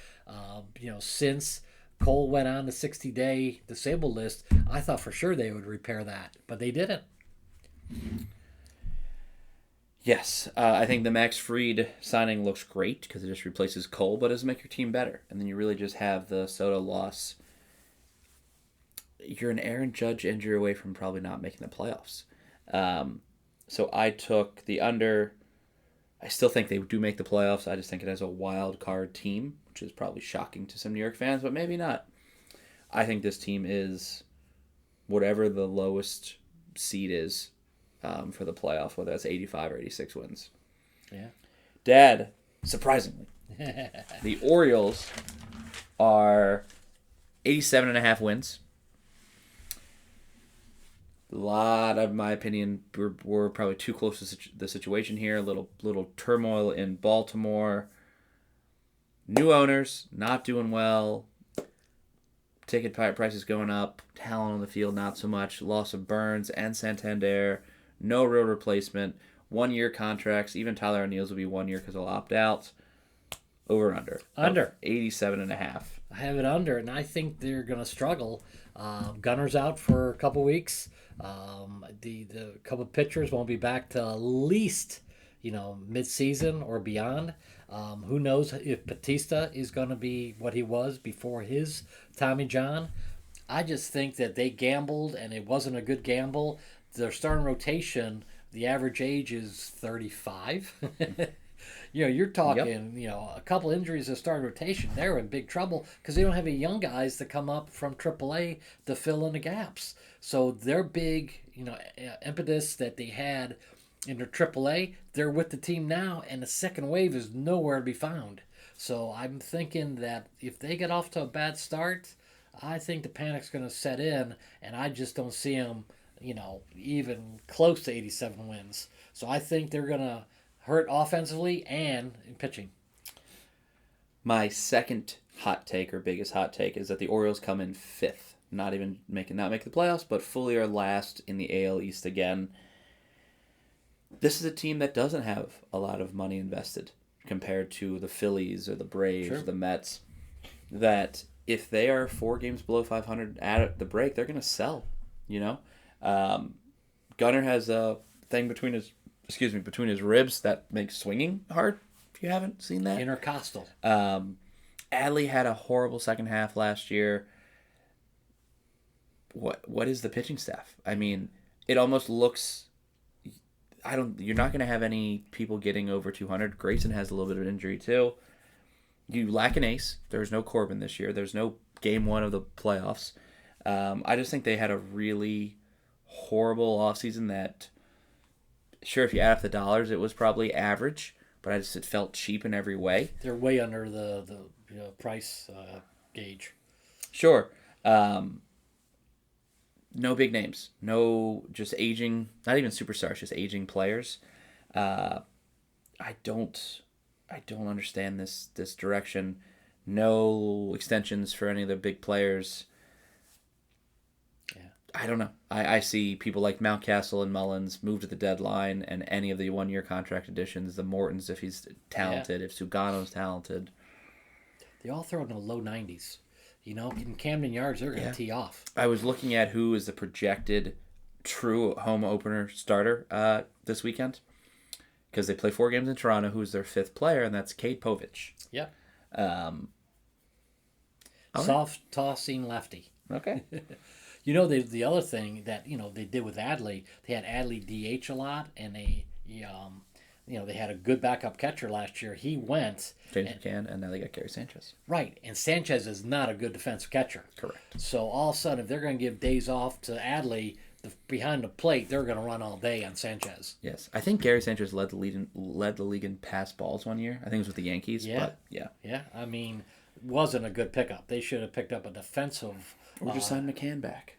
since Cole went on the 60-day disabled list. I thought for sure they would repair that, but they didn't. Yes, I think the Max Fried signing looks great because it just replaces Cole, but it doesn't make your team better. And then you really just have the Soto loss. You're an Aaron Judge injury away from probably not making the playoffs. So I took the under. I still think they do make the playoffs. I just think it has a wild card team, which is probably shocking to some New York fans, but maybe not. I think this team is whatever the lowest seed is for the playoff, whether that's 85 or 86 wins. Yeah. Dad, surprisingly, the Orioles are 87.5 wins. A lot of my opinion, we're probably too close to the situation here. A little turmoil in Baltimore. New owners, not doing well. Ticket prices going up. Talent on the field, not so much. Loss of Burns and Santander. No real replacement. 1-year contracts. Even Tyler O'Neill's will be 1 year because he'll opt out. Over or under? Under. 87.5. I have it under, and I think they're going to struggle. Gunner's out for a couple weeks. The couple pitchers won't be back to at least mid-season or beyond. Who knows if Batista is going to be what he was before his Tommy John. I just think that they gambled, and it wasn't a good gamble. Their starting rotation, the average age is 35. You're talking, a couple injuries to starting rotation. They're in big trouble because they don't have any young guys to come up from AAA to fill in the gaps. So their big, impetus that they had in their AAA, they're with the team now, and the second wave is nowhere to be found. So I'm thinking that if they get off to a bad start, I think the panic's going to set in, and I just don't see them, even close to 87 wins. So I think they're going to hurt offensively and in pitching. My second hot take or biggest hot take is that the Orioles come in fifth, not make the playoffs, but fully are last in the AL East again. This is a team that doesn't have a lot of money invested compared to the Phillies or the Braves or the Mets. That if they are 4 games below 500 at the break, they're going to sell. Gunner has a thing between his ribs that makes swinging hard. If you haven't seen that, intercostal. Adley had a horrible second half last year. What is the pitching staff? I mean, it almost looks. You're not going to have any people getting over 200. Grayson has a little bit of an injury too. You lack an ace. There's no Corbin this year. There's no game 1 of the playoffs. I just think they had a really horrible offseason that, sure, if you add up the dollars, it was probably average, but it felt cheap in every way. They're way under the price gauge. Sure. No big names. No just aging, not even superstars, just aging players. I don't understand this direction. No extensions for any of the big players. Yeah. I don't know. I see people like Mountcastle and Mullins move to the deadline, and any of the 1-year contract additions, the Mortons if he's talented, if Sugano's talented. They all throw in the low 90s. In Camden Yards, they're going to tee off. I was looking at who is the projected true home opener starter this weekend, because they play 4 games in Toronto. Who's their 5th player, and that's Kate Povich. Yeah. Soft tossing lefty. Okay. The other thing that they did with Adley, they had Adley DH a lot, and they had a good backup catcher last year. He went James McCann, and now they got Gary Sanchez. Right, and Sanchez is not a good defensive catcher. Correct. So all of a sudden, if they're going to give days off to Adley behind the plate, they're going to run all day on Sanchez. Yes, I think Gary Sanchez led the league in pass balls one year. I think it was with the Yankees. Yeah, but yeah. Yeah. I mean, wasn't a good pickup. They should have picked up a defensive. Or just signed McCann back.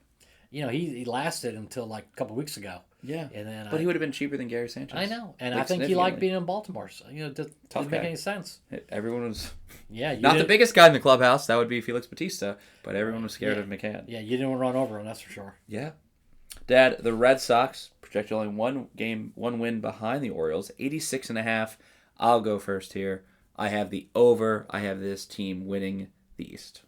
He lasted until like a couple weeks ago. Yeah, and then he would have been cheaper than Gary Sanchez. I know, and I think he liked being in Baltimore. So it didn't make any sense. Everyone was not the biggest guy in the clubhouse. That would be Felix Bautista, but everyone was scared of McCann. Yeah, you didn't want to run over him, that's for sure. Yeah, Dad, the Red Sox projected only 1 win behind the Orioles, 86.5. I'll go first here. I have the over. I have this team winning the East.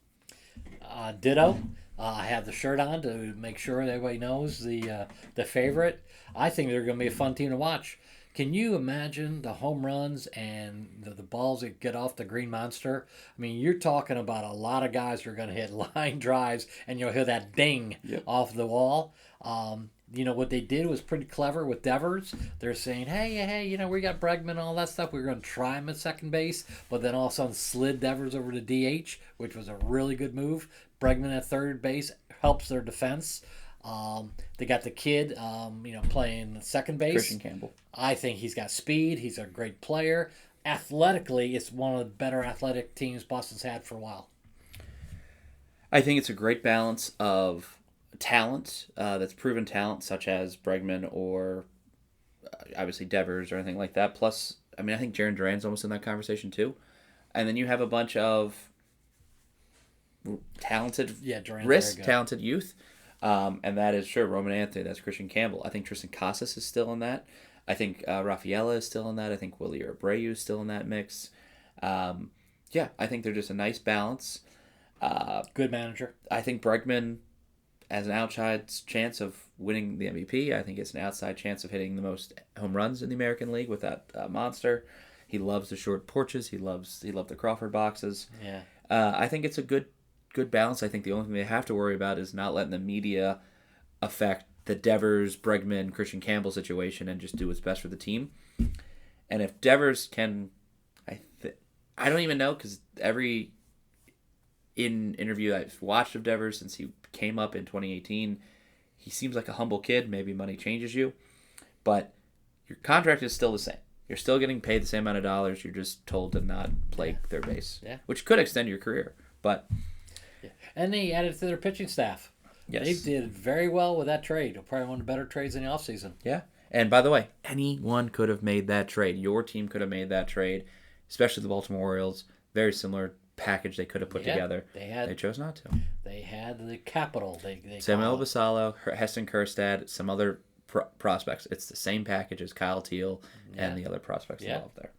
Ditto. I have the shirt on to make sure everybody knows the favorite. I think they're going to be a fun team to watch. Can you imagine the home runs and the balls that get off the green monster? I mean, you're talking about a lot of guys who are going to hit line drives, and you'll hear that ding off the wall. What they did was pretty clever with Devers. They're saying, hey, we got Bregman and all that stuff. We're going to try him at second base, but then all of a sudden slid Devers over to DH, which was a really good move. Bregman at third base helps their defense. They got the kid, playing second base. Christian Campbell. I think he's got speed. He's a great player. Athletically, it's one of the better athletic teams Boston's had for a while. I think it's a great balance of talent, that's proven talent, such as Bregman or obviously Devers or anything like that. Plus, I think Jarren Duran's almost in that conversation too. And then you have a bunch of talented, talented youth. And that is, sure, Roman Anthony, that's Christian Campbell. I think Tristan Casas is still in that. I think Rafaela is still in that. I think Willie Abreu is still in that mix. I think they're just a nice balance. Good manager. I think Bregman has an outside chance of winning the MVP. I think it's an outside chance of hitting the most home runs in the American League with that monster. He loves the short porches. He loved the Crawford boxes. Yeah. I think it's a good balance. I think the only thing they have to worry about is not letting the media affect the Devers, Bregman, Christian Campbell situation and just do what's best for the team. And if Devers can, I don't even know, because every interview I've watched of Devers since he came up in 2018, he seems like a humble kid. Maybe money changes you, but your contract is still the same. You're still getting paid the same amount of dollars. You're just told to not play third base, which could extend your career. But and they added to their pitching staff. Yes. They did very well with that trade. Probably one of the better trades in the offseason. Yeah. And by the way, anyone could have made that trade. Your team could have made that trade, especially the Baltimore Orioles. Very similar package they could have put together. They chose not to. They had the capital. Samuel Basallo, Heston Kjerstad, some other prospects. It's the same package as Kyle Teal and the other prospects involved there.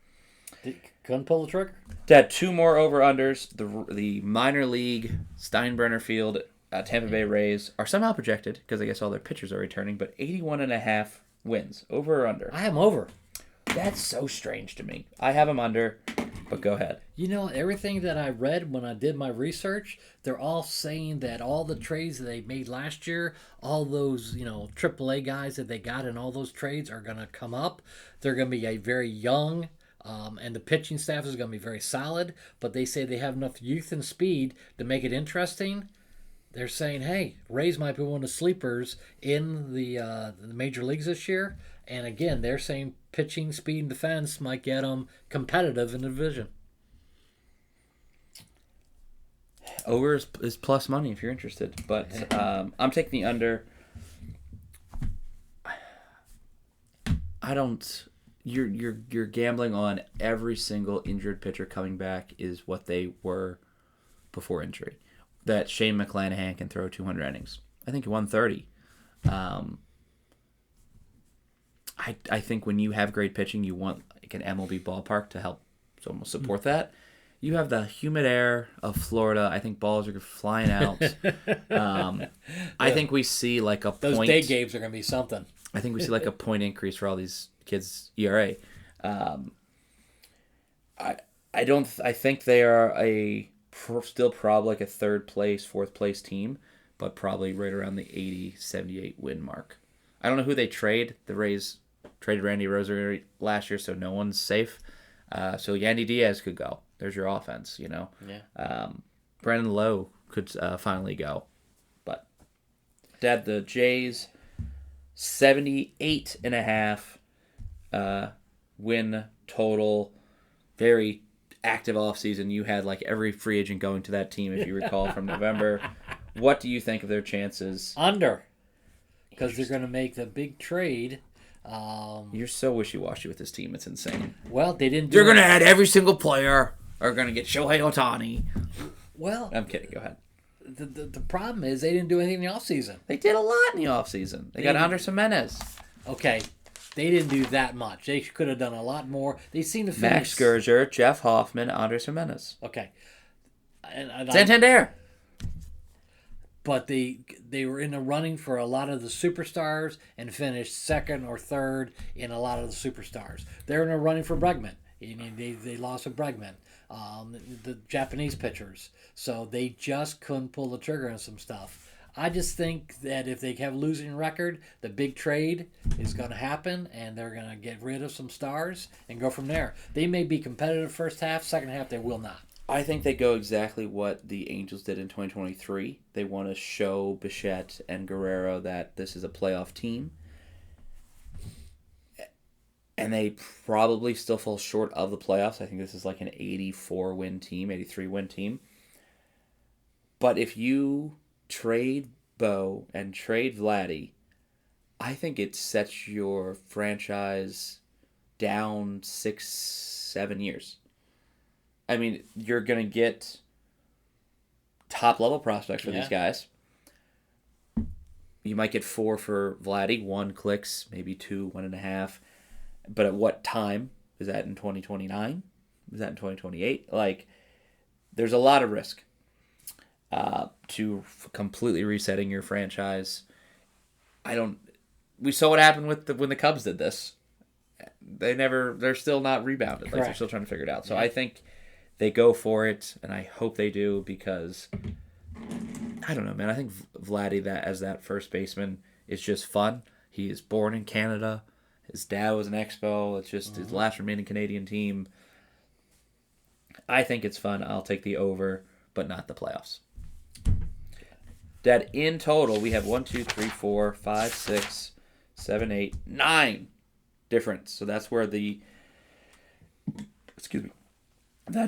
Couldn't pull the trigger. Dad, 2 more over-unders. The minor league Steinbrenner Field Tampa Bay Rays are somehow projected, because I guess all their pitchers are returning, but 81.5 wins. Over or under? I have them over. That's so strange to me. I have them under, but go ahead. You know, everything that I read when I did my research, they're all saying that all the trades that they made last year, all those, AAA guys that they got in all those trades are going to come up. They're going to be a very young, and the pitching staff is going to be very solid, but they say they have enough youth and speed to make it interesting. They're saying, hey, Rays might be one of the sleepers in the major leagues this year. And again, they're saying pitching, speed, and defense might get them competitive in the division. Over is plus money if you're interested. But I'm taking the under. I don't... You're gambling on every single injured pitcher coming back is what they were before injury. That Shane McClanahan can throw 200 innings. I think 130. I think when you have great pitching, you want like an MLB ballpark to help almost support that. You have the humid air of Florida. I think balls are flying out. I think we see like a Those point. day games are going to be something. I think we see like a point increase for all these kids' ERA. I think they are still probably like a third place, fourth place team, but probably right around the 80, 78 win mark. I don't know who they trade. The Rays traded Randy Rosarito last year, so no one's safe. So Yandy Diaz could go. There's your offense, Yeah. Brandon Lowe could finally go. But, Dad, the Jays, 78.5 win total. Very active offseason. You had like every free agent going to that team, if you recall, from November. What do you think of their chances? Under. Because they're going to make the big trade. You're so wishy-washy with this team. It's insane. Well, they didn't do They're going to add every single player. Are going to get Shohei Ohtani. Well, I'm kidding. Go ahead. The problem is they didn't do anything in the offseason. They did a lot in the offseason. They got Andres Jimenez. Okay. They didn't do that much. They could have done a lot more. They seem to finish... Max Scherzer, Jeff Hoffman, Andres Jimenez. Okay. And Santander. But they were in the running for a lot of the superstars and finished second or third in a lot of the superstars. They're in a running for Bregman. They lost with Bregman, the Japanese pitchers. So they just couldn't pull the trigger on some stuff. I just think that if they have a losing record, the big trade is going to happen, and they're going to get rid of some stars and go from there. They may be competitive first half, second half they will not. I think they go exactly what the Angels did in 2023. They want to show Bichette and Guerrero that this is a playoff team. And they probably still fall short of the playoffs. I think this is like an 84-win team, 83-win team. But if you trade Bo and trade Vladdy, I think it sets your franchise down 6-7 years. I mean, you're going to get top-level prospects for these guys. You might get 4 for Vladdy. 1 clicks, maybe 2, 1.5. But at what time? Is that in 2029? Is that in 2028? Like, there's a lot of risk. to completely resetting your franchise. We saw what happened when the Cubs did this. They're still not rebounded. Like, they're still trying to figure it out. So I think they go for it, and I hope they do, because I don't know, man. I think Vladdy, as that first baseman, is just fun. He is born in Canada. His dad was an Expo. It's just his last remaining Canadian team. I think it's fun. I'll take the over, but not the playoffs. Dad, in total, we have 1, 2, 3, 4, 5, 6, 7, 8, 9 difference. So that's where that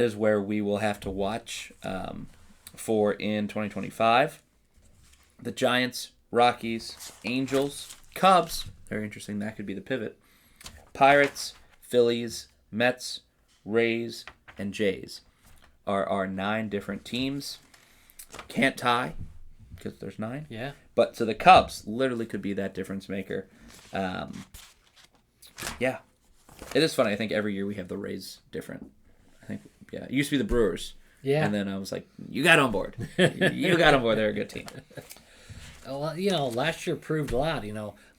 is where we will have to watch for in 2025. The Giants, Rockies, Angels, Cubs. Very interesting. That could be the pivot. Pirates, Phillies, Mets, Rays, and Jays are our 9 different teams. Can't tie because there's 9. Yeah. But so the Cubs literally could be that difference maker. Yeah. It is funny. I think every year we have the Rays different. I think, yeah. It used to be the Brewers. Yeah. And then I was like, you got on board. You got on board. They're a good team. Well, last year proved a lot.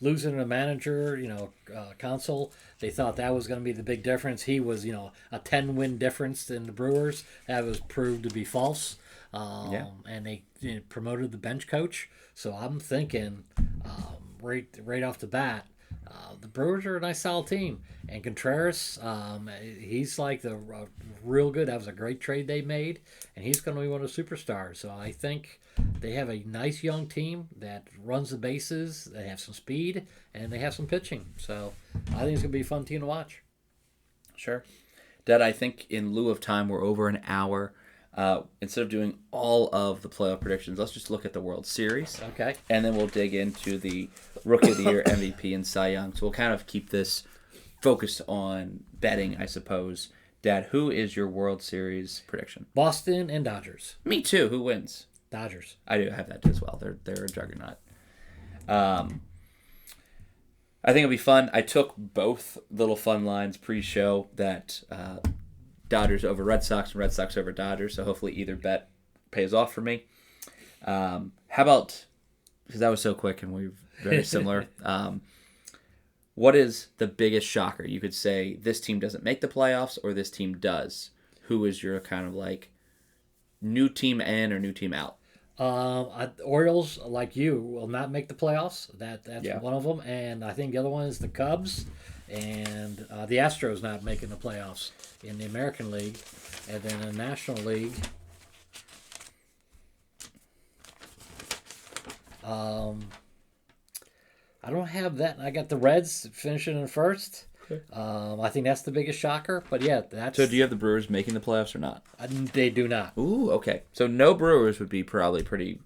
Losing a manager, Council, they thought that was going to be the big difference. He was, a 10-win difference in the Brewers. That was proved to be false. And they promoted the bench coach. So I'm thinking, right off the bat, the Brewers are a nice solid team. And Contreras, he's like real good. That was a great trade they made. And he's going to be one of the superstars. So I think they have a nice young team that runs the bases. They have some speed, and they have some pitching. So I think it's going to be a fun team to watch. Sure. Dad, I think in lieu of time, we're over an hour. Instead of doing all of the playoff predictions, let's just look at the World Series. Okay. And then we'll dig into the Rookie of the Year, MVP, and Cy Young. So we'll kind of keep this focused on betting, I suppose. Dad, who is your World Series prediction? Boston and Dodgers. Me too. Who wins? Dodgers. I do have that as well. They're a juggernaut. I think it'll be fun. I took both little fun lines pre-show that Dodgers over Red Sox and Red Sox over Dodgers. So hopefully either bet pays off for me. How about, because that was so quick and we're very similar. What is the biggest shocker? You could say this team doesn't make the playoffs or this team does. Who is your kind of like new team in or new team out? Orioles, like you, will not make the playoffs. That's one of them. And I think the other one is the Cubs. And the Astros not making the playoffs in the American League. And then in the National League, I don't have that. I got the Reds finishing in first. Okay. I think that's the biggest shocker. But yeah, that's. So do you have the Brewers making the playoffs or not? They do not. Ooh, okay. So no Brewers would be probably pretty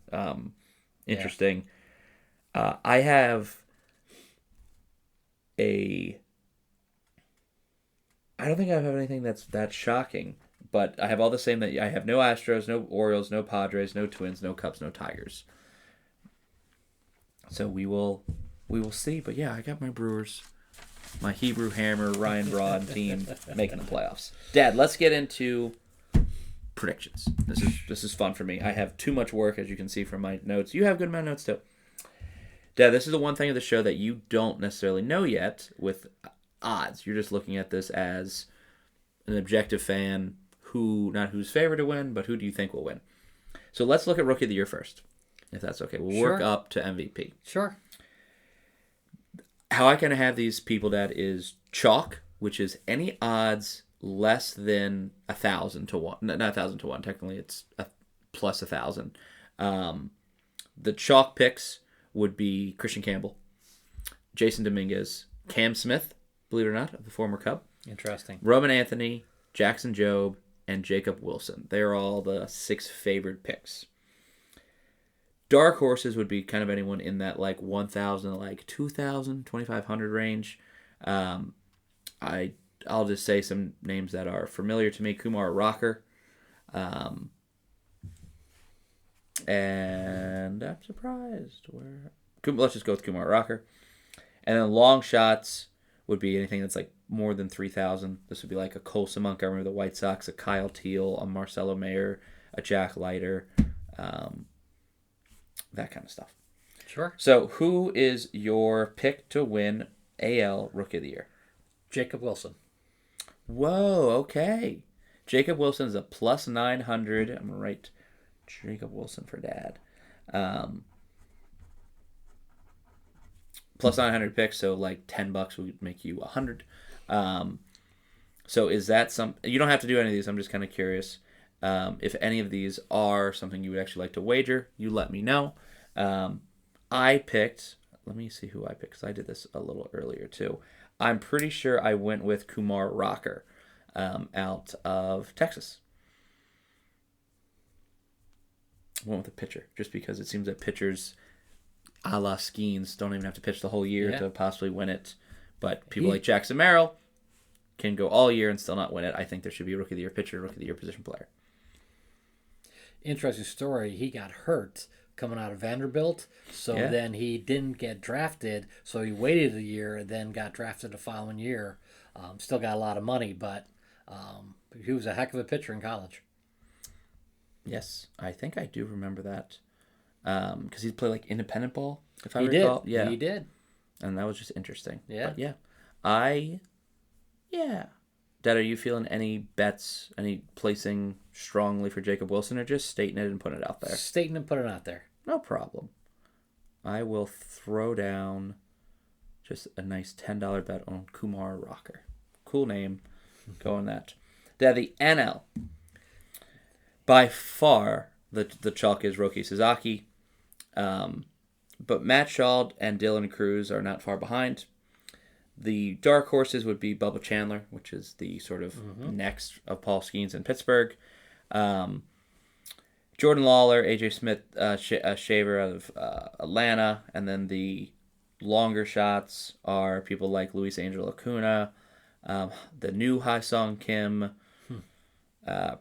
interesting. Yeah. I have I don't think I have anything that's that shocking, but I have all the same that I have no Astros, no Orioles, no Padres, no Twins, no Cubs, no Tigers. So we will see. But yeah, I got my Brewers. My Hebrew Hammer, Ryan Broad team making the playoffs. Dad, let's get into predictions. This is fun for me. I have too much work, as you can see from my notes. You have a good amount of notes, too. Dad, this is the one thing of the show that you don't necessarily know yet with odds. You're just looking at this as an objective fan, not who's favored to win, but who do you think will win. So let's look at Rookie of the Year first, if that's okay. We'll work up to MVP. Sure. How I kind of have these people, Dad, is chalk, which is any odds less than 1,000 to 1. Not 1,000 to 1. Technically, it's plus 1,000. The chalk picks would be Christian Campbell, Jason Dominguez, Cam Smith, believe it or not, of the former Cub. Interesting. Roman Anthony, Jackson Jobe, and Jacob Wilson. They're all the 6 favored picks. Dark horses would be kind of anyone in that like 1,000, like 2,000, 2,500 range. I'll just say some names that are familiar to me. Kumar Rocker. And I'm surprised. Let's just go with Kumar Rocker. And then long shots would be anything that's like more than 3,000. This would be like a Colson Montgomery of the White Sox, a Kyle Teal, a Marcelo Mayer, a Jack Leiter. that kind of stuff. Sure. So, who is your pick to win AL Rookie of the Year? Jacob Wilson. Whoa, okay. Jacob Wilson is a plus 900. I'm going to write Jacob Wilson for Dad. Plus 900 picks, so like $10 would make you 100. So is that some? You don't have to do any of these. I'm just kind of curious. If any of these are something you would actually like to wager, you let me know. I picked. Let me see who I picked, because I did this a little earlier too. I'm pretty sure I went with Kumar Rocker out of Texas. Went with a pitcher, just because it seems that pitchers, a la Skeens, don't even have to pitch the whole year to possibly win it. But people like Jackson Merrill can go all year and still not win it. I think there should be a Rookie of the Year pitcher, Rookie of the Year position player. Interesting story. He got hurt coming out of Vanderbilt, so then he didn't get drafted, so he waited a year and then got drafted the following year. Still got a lot of money, but he was a heck of a pitcher in college. Yes, I think I do remember that, because he played like independent ball, if I recall. He did. And that was just interesting. Yeah. But Dad, are you feeling any bets, any placing strongly for Jacob Wilson, or just stating it and putting it out there? Stating and putting it out there. No problem. I will throw down just a nice $10 bet on Kumar Rocker. Cool name. Go on that. Dad, the NL. By far, the chalk is Roki Sasaki. But Matt Shaw and Dylan Cruz are not far behind. The dark horses would be Bubba Chandler, which is the sort of next of Paul Skeens in Pittsburgh. Jordan Lawler, AJ Smith, Shaver out of Atlanta. And then the longer shots are people like Luis Angel Acuna, the new Hae-Sung Kim,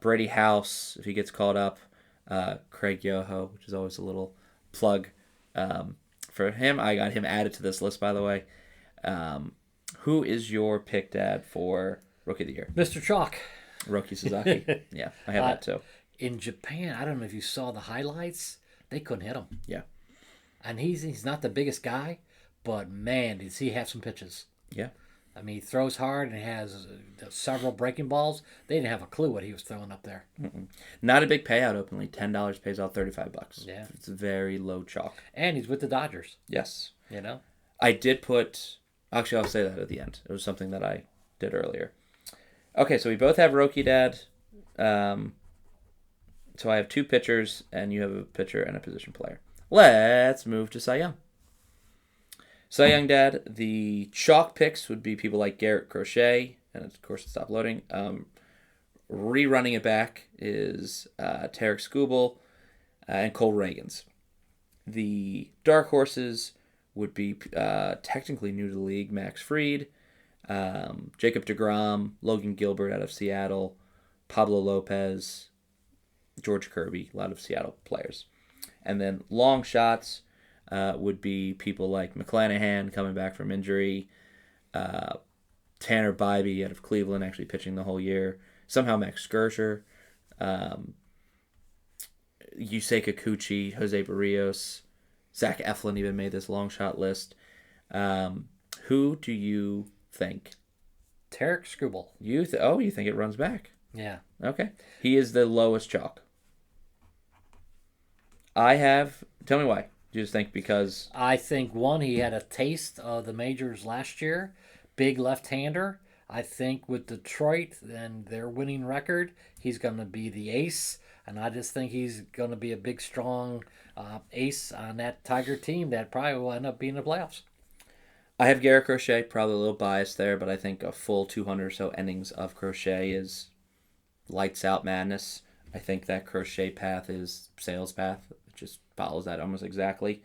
Brady House, if he gets called up, Craig Yoho, which is always a little plug for him. I got him added to this list, by the way. Who is your pick, Dad, for Rookie of the Year? Mr. Chalk. Roki Sasaki. Yeah, I have that too. In Japan, I don't know if you saw the highlights. They couldn't hit him. Yeah. And he's not the biggest guy, but man, does he have some pitches. Yeah. I mean, he throws hard and has several breaking balls. They didn't have a clue what he was throwing up there. Not a big payout openly. $10 pays out $35. Yeah. It's very low chalk. And he's with the Dodgers. Yes. You know? I did put... Actually, I'll say that at the end. It was something that I did earlier. Okay, so we both have Roki, Dad. So I have two pitchers, and you have a pitcher and a position player. Let's move to Cy Young. Cy Young, Dad, the chalk picks would be people like Garrett Crochet, and of course it stopped loading. Rerunning it back is Tarek Skubal and Cole Reagans. The dark horses would be technically new to the league, Max Fried, Jacob deGrom, Logan Gilbert out of Seattle, Pablo Lopez, George Kirby, a lot of Seattle players. And then long shots would be people like McClanahan coming back from injury, Tanner Bybee out of Cleveland actually pitching the whole year, somehow Max Scherzer, Yusei Kikuchi, Jose Barrios, Zach Eflin even made this long shot list. Who do you think? Tarek Skubal. You think it runs back? Yeah. Okay. He is the lowest chalk. Tell me why. Do you just think because... I think, one, he had a taste of the majors last year. Big left-hander. I think with Detroit and their winning record, he's going to be the ace. And I just think he's going to be a big, strong ace on that Tiger team that probably will end up being in the playoffs. I have Garrett Crochet, probably a little biased there, but I think a full 200 or so innings of Crochet is lights out madness. I think that Crochet path is Sale's path. It just follows that almost exactly.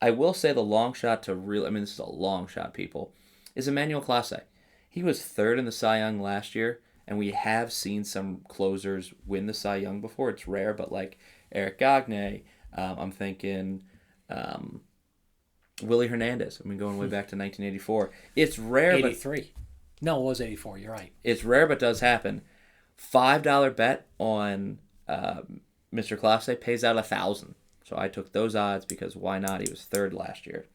I will say the long shot to this is a long shot, people, is Emmanuel Clase. He was third in the Cy Young last year, and we have seen some closers win the Cy Young before. It's rare, but like Eric Gagne, I'm thinking Willie Hernandez. I mean, going way back to 1984. It's rare, 83. No, it was 84. You're right. It's rare, but does happen. $5 bet on Mr. Clase pays out 1,000. So I took those odds because why not? He was third last year.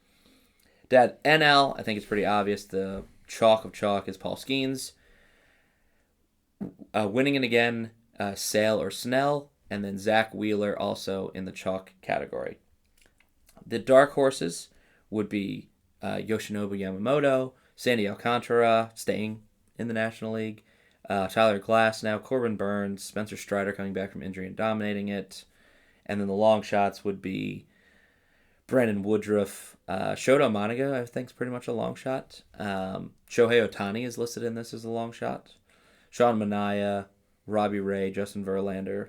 Dad, NL, I think it's pretty obvious. The chalk of chalk is Paul Skeens. Winning it again, Sale or Snell, and then Zach Wheeler also in the chalk category. The dark horses would be Yoshinobu Yamamoto, Sandy Alcantara staying in the National League, Tyler Glass now, Corbin Burns, Spencer Strider coming back from injury and dominating it, and then the long shots would be Brandon Woodruff, Shota Monaga, I think is pretty much a long shot. Shohei Ohtani is listed in this as a long shot. Sean Manaea, Robbie Ray, Justin Verlander,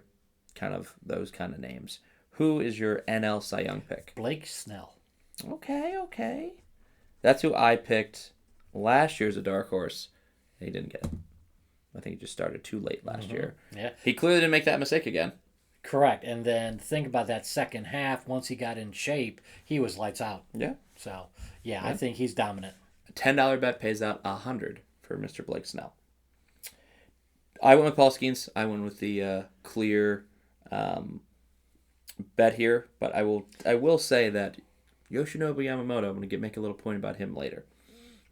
kind of those kind of names. Who is your NL Cy Young pick? Blake Snell. Okay. That's who I picked last year as a dark horse. He didn't get it. I think he just started too late last year. Yeah. He clearly didn't make that mistake again. Correct. And then think about that second half. Once he got in shape, he was lights out. Yeah. So, yeah. I think he's dominant. A $10 bet pays out $100 for Mr. Blake Snell. I went with Paul Skeens. I went with the clear bet here, but I will say that Yoshinobu Yamamoto, I'm going to make a little point about him later.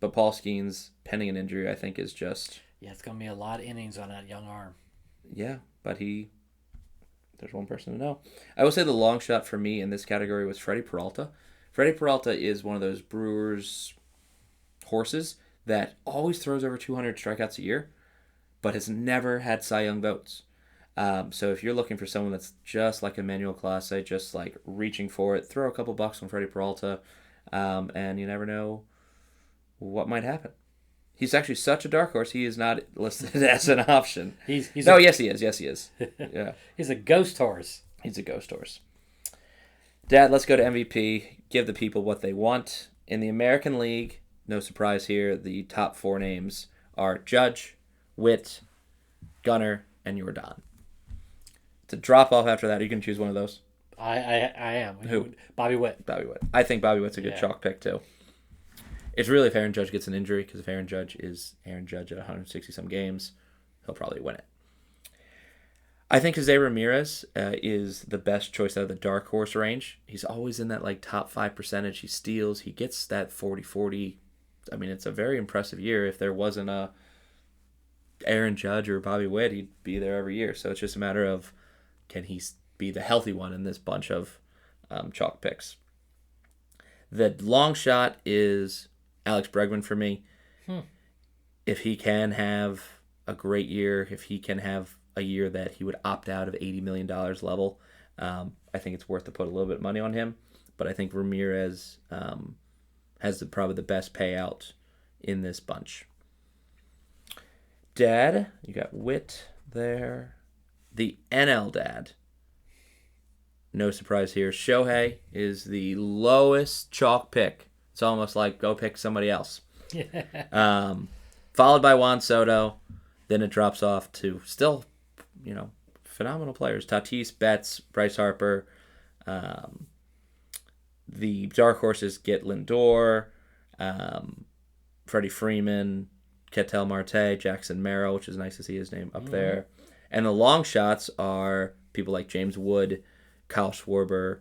But Paul Skeens, pending an injury, I think is just... Yeah, it's going to be a lot of innings on that young arm. Yeah, but there's one person to know. I will say the long shot for me in this category was Freddie Peralta. Freddie Peralta is one of those Brewers horses that always throws over 200 strikeouts a year, but has never had Cy Young votes. So if you're looking for someone that's just like Emmanuel Clase, just like reaching for it, throw a couple bucks on Freddie Peralta, and you never know what might happen. He's actually such a dark horse. He is not listed as an option. Yes, he is. Yes, he is. Yeah, he's a ghost horse. He's a ghost horse. Dad, let's go to MVP. Give the people what they want. In the American League, no surprise here, the top 4 names are Judge, Witt, Gunnar, and Jordan. To drop off after that, you can choose one of those. I am. Who? Bobby Witt. Bobby Witt. I think Bobby Witt's a good chalk pick, too. It's really if Aaron Judge gets an injury, because if Aaron Judge is Aaron Judge at 160-some games, he'll probably win it. I think Jose Ramirez is the best choice out of the dark horse range. He's always in that like top 5%. He steals. He gets that 40-40. I mean, it's a very impressive year. If there wasn't a Aaron Judge or Bobby Witt, he'd be there every year. So it's just a matter of, can he be the healthy one in this bunch of chalk picks? The long shot is Alex Bregman for me. If he can have a great year, if he can have a year that he would opt out of $80 million level, I think it's worth to put a little bit of money on him. But I think Ramirez has probably the best payout in this bunch. Dad, you got Witt there. The NL Dad. No surprise here. Shohei is the lowest chalk pick. It's almost like go pick somebody else. Followed by Juan Soto. Then it drops off to still, phenomenal players. Tatis, Betts, Bryce Harper. The dark horses get Lindor, Freddie Freeman, Ketel Marte, Jackson Merrill, which is nice to see his name up there. And the long shots are people like James Wood, Kyle Schwarber,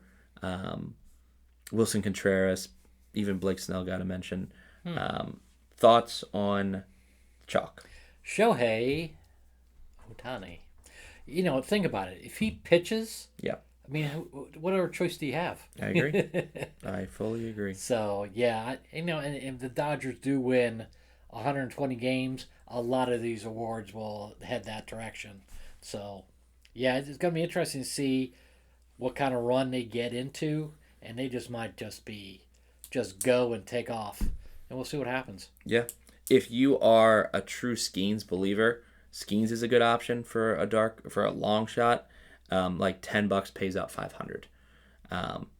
Wilson Contreras, even Blake Snell got a mention. Thoughts on chalk? Shohei Ohtani. Think about it. If he pitches, I mean, what other choice do you have? I agree. I fully agree. So, yeah, and if the Dodgers do win 120 games, a lot of these awards will head that direction. So, yeah, it's going to be interesting to see what kind of run they get into, and they might just go and take off, and we'll see what happens. Yeah. If you are a true Skeens believer, Skeens is a good option for a long shot. Like $10 pays out $500.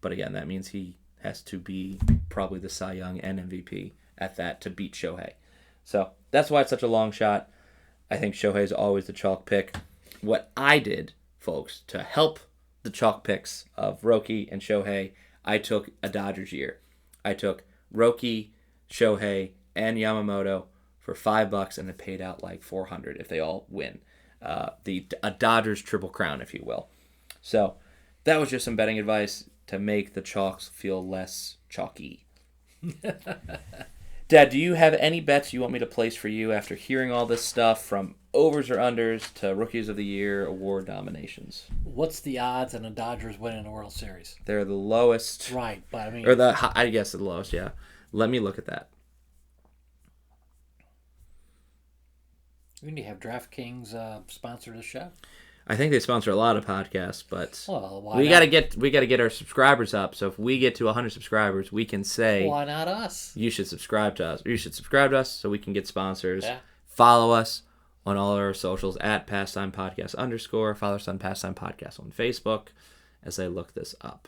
But again, that means he has to be probably the Cy Young and MVP at that to beat Shohei. So that's why it's such a long shot. I think Shohei is always the chalk pick. What I did, folks, to help the chalk picks of Roki and Shohei, I took a Dodgers year. I took Roki, Shohei, and Yamamoto for $5, and it paid out like $400 if they all win. A Dodgers triple crown, if you will. So that was just some betting advice to make the chalks feel less chalky. Dad, do you have any bets you want me to place for you after hearing all this stuff, from overs or unders to Rookies of the Year award nominations? What's the odds on the Dodgers winning the World Series? They're the lowest. Right, but I mean... Or I guess the lowest, yeah. Let me look at that. We need to have DraftKings sponsor the show. I think they sponsor a lot of podcasts, but Well, we gotta get our subscribers up. So if we get to 100 subscribers, we can say, why not us? You should subscribe to us. You should subscribe to us so we can get sponsors. Yeah. Follow us on all our socials at Pastime Podcast _. Follow us on Pastime Podcast on Facebook as I look this up.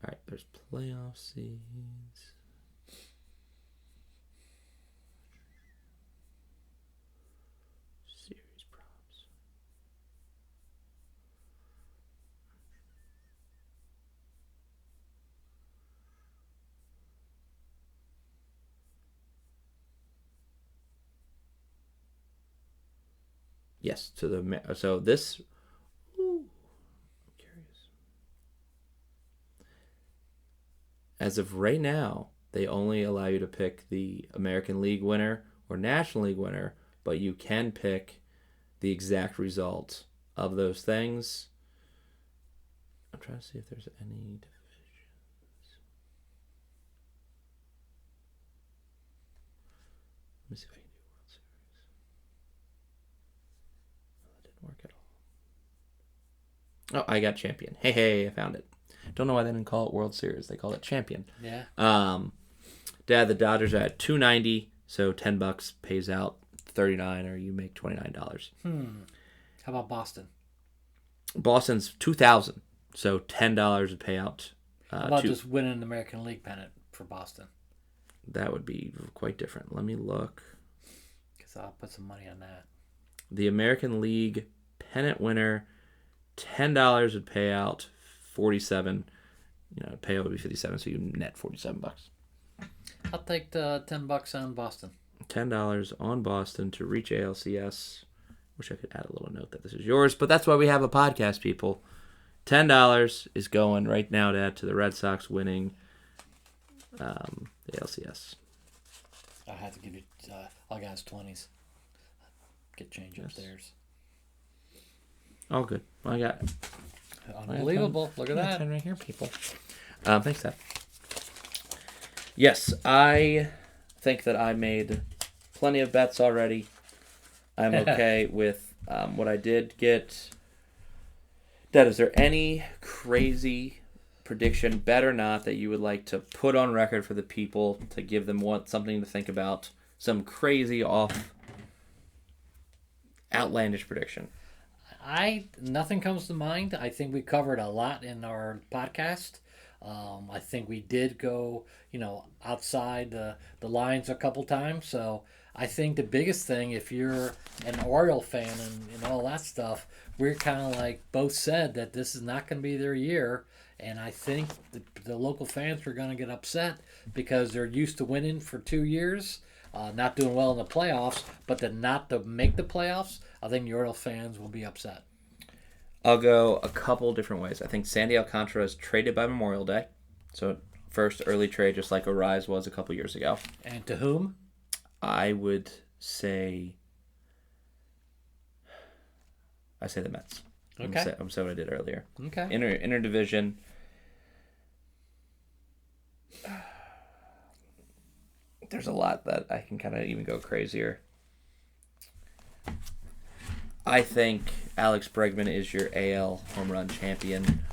All right, there's playoff seeds. Series props. Yes, so this. Ooh, I'm curious. As of right now, they only allow you to pick the American League winner or National League winner, but you can pick the exact result of those things. I'm trying to see if there's any divisions. Let me see if I can do World Series. No, that didn't work at all. Oh, I got champion. Hey, I found it. Don't know why they didn't call it World Series. They call it champion. Yeah. Dad, the Dodgers are at $2.90, so $10 pays out $39, or you make $29. How about Boston? Boston's $2,000, so $10 would pay out. How about just winning an American League pennant for Boston? That would be quite different. Let me look. Because I'll put some money on that. The American League pennant winner, $10 would pay out $47. Payout would be $57, so you net $47. I'll take the $10 on Boston. $10 on Boston to reach ALCS. Wish I could add a little note that this is yours, but that's why we have a podcast, people. $10 is going right now, Dad, to the Red Sox winning the ALCS. I have to give you all guys 20s. Get change upstairs. All good. Well, I got unbelievable. Look at that. 10 right here, people. Thanks, Dad. Yes, I think that I made plenty of bets already. I'm okay with what I did get. Dad, is there any crazy prediction, bet or not, that you would like to put on record for the people to give them something to think about? Some crazy outlandish prediction. Nothing comes to mind. I think we covered a lot in our podcast. I think we did go, outside the lines a couple times. So I think the biggest thing, if you're an Oriole fan and all that stuff, we're kind of like both said that this is not going to be their year. And I think the local fans are going to get upset because they're used to winning for 2 years, not doing well in the playoffs, but then not to make the playoffs. I think the Oriole fans will be upset. I'll go a couple different ways. I think Sandy Alcantara is traded by Memorial Day. So first early trade, just like Arise was a couple years ago. And to whom? I would say... the Mets. Okay. I'm saying what I did earlier. Okay. Interdivision. There's a lot that I can kind of even go crazier. I think Alex Bregman is your AL home run champion.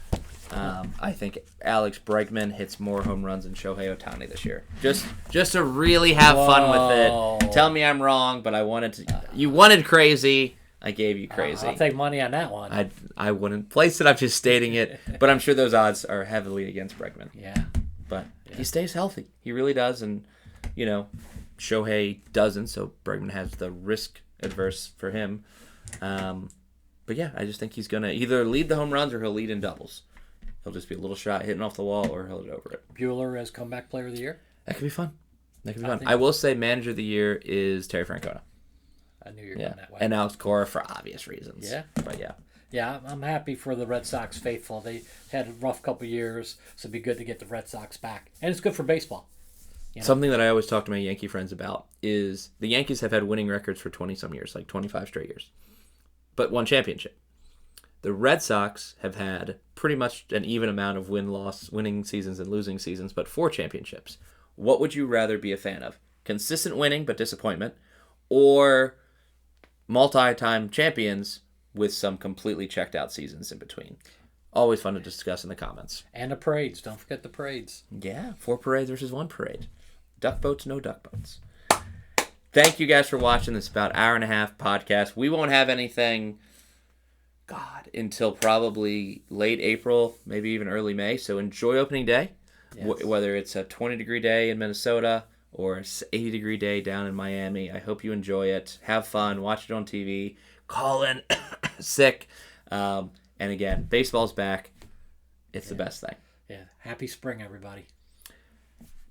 I think Alex Bregman hits more home runs than Shohei Ohtani this year. Just to really have fun with it. Tell me I'm wrong, but I wanted to. You wanted crazy. I gave you crazy. I'll take money on that one. I wouldn't place it. I'm just stating it. But I'm sure those odds are heavily against Bregman. Yeah. But he stays healthy. He really does. And, Shohei doesn't. So Bregman has the risk adverse for him. But yeah, I just think he's going to either lead the home runs or he'll lead in doubles. He'll just be a little shot hitting off the wall or he'll hit over it. Bueller as comeback player of the year? That could be fun. I will say manager of the year is Terry Francona. I knew you were going that way. And Alex Cora for obvious reasons. Yeah. But yeah. Yeah, I'm happy for the Red Sox faithful. They had a rough couple years, so it'd be good to get the Red Sox back. And it's good for baseball. You know? Something that I always talk to my Yankee friends about is the Yankees have had winning records for 20-some years, like 25 straight years, but one championship. The Red Sox have had pretty much an even amount of winning seasons and losing seasons, but 4 championships. What would you rather be a fan of? Consistent winning but disappointment, or multi-time champions with some completely checked out seasons in between? Always fun to discuss in the comments. And the parades. Don't forget the parades. Yeah, 4 parades versus 1 parade. Duck boats, no duck boats. Thank you guys for watching this about hour and a half podcast. We won't have anything, until probably late April, maybe even early May. So enjoy opening day, Yes. Whether it's a 20-degree day in Minnesota or an 80-degree day down in Miami. I hope you enjoy it. Have fun. Watch it on TV. Call in sick. And again, baseball's back. It's the best thing. Yeah. Happy spring, everybody.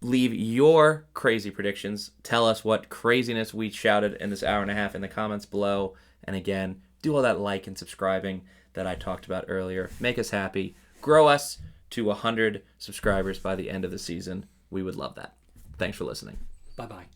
Leave your crazy predictions. Tell us what craziness we shouted in this hour and a half in the comments below. And again, do all that like and subscribing that I talked about earlier. Make us happy. Grow us to 100 subscribers by the end of the season. We would love that. Thanks for listening. Bye-bye.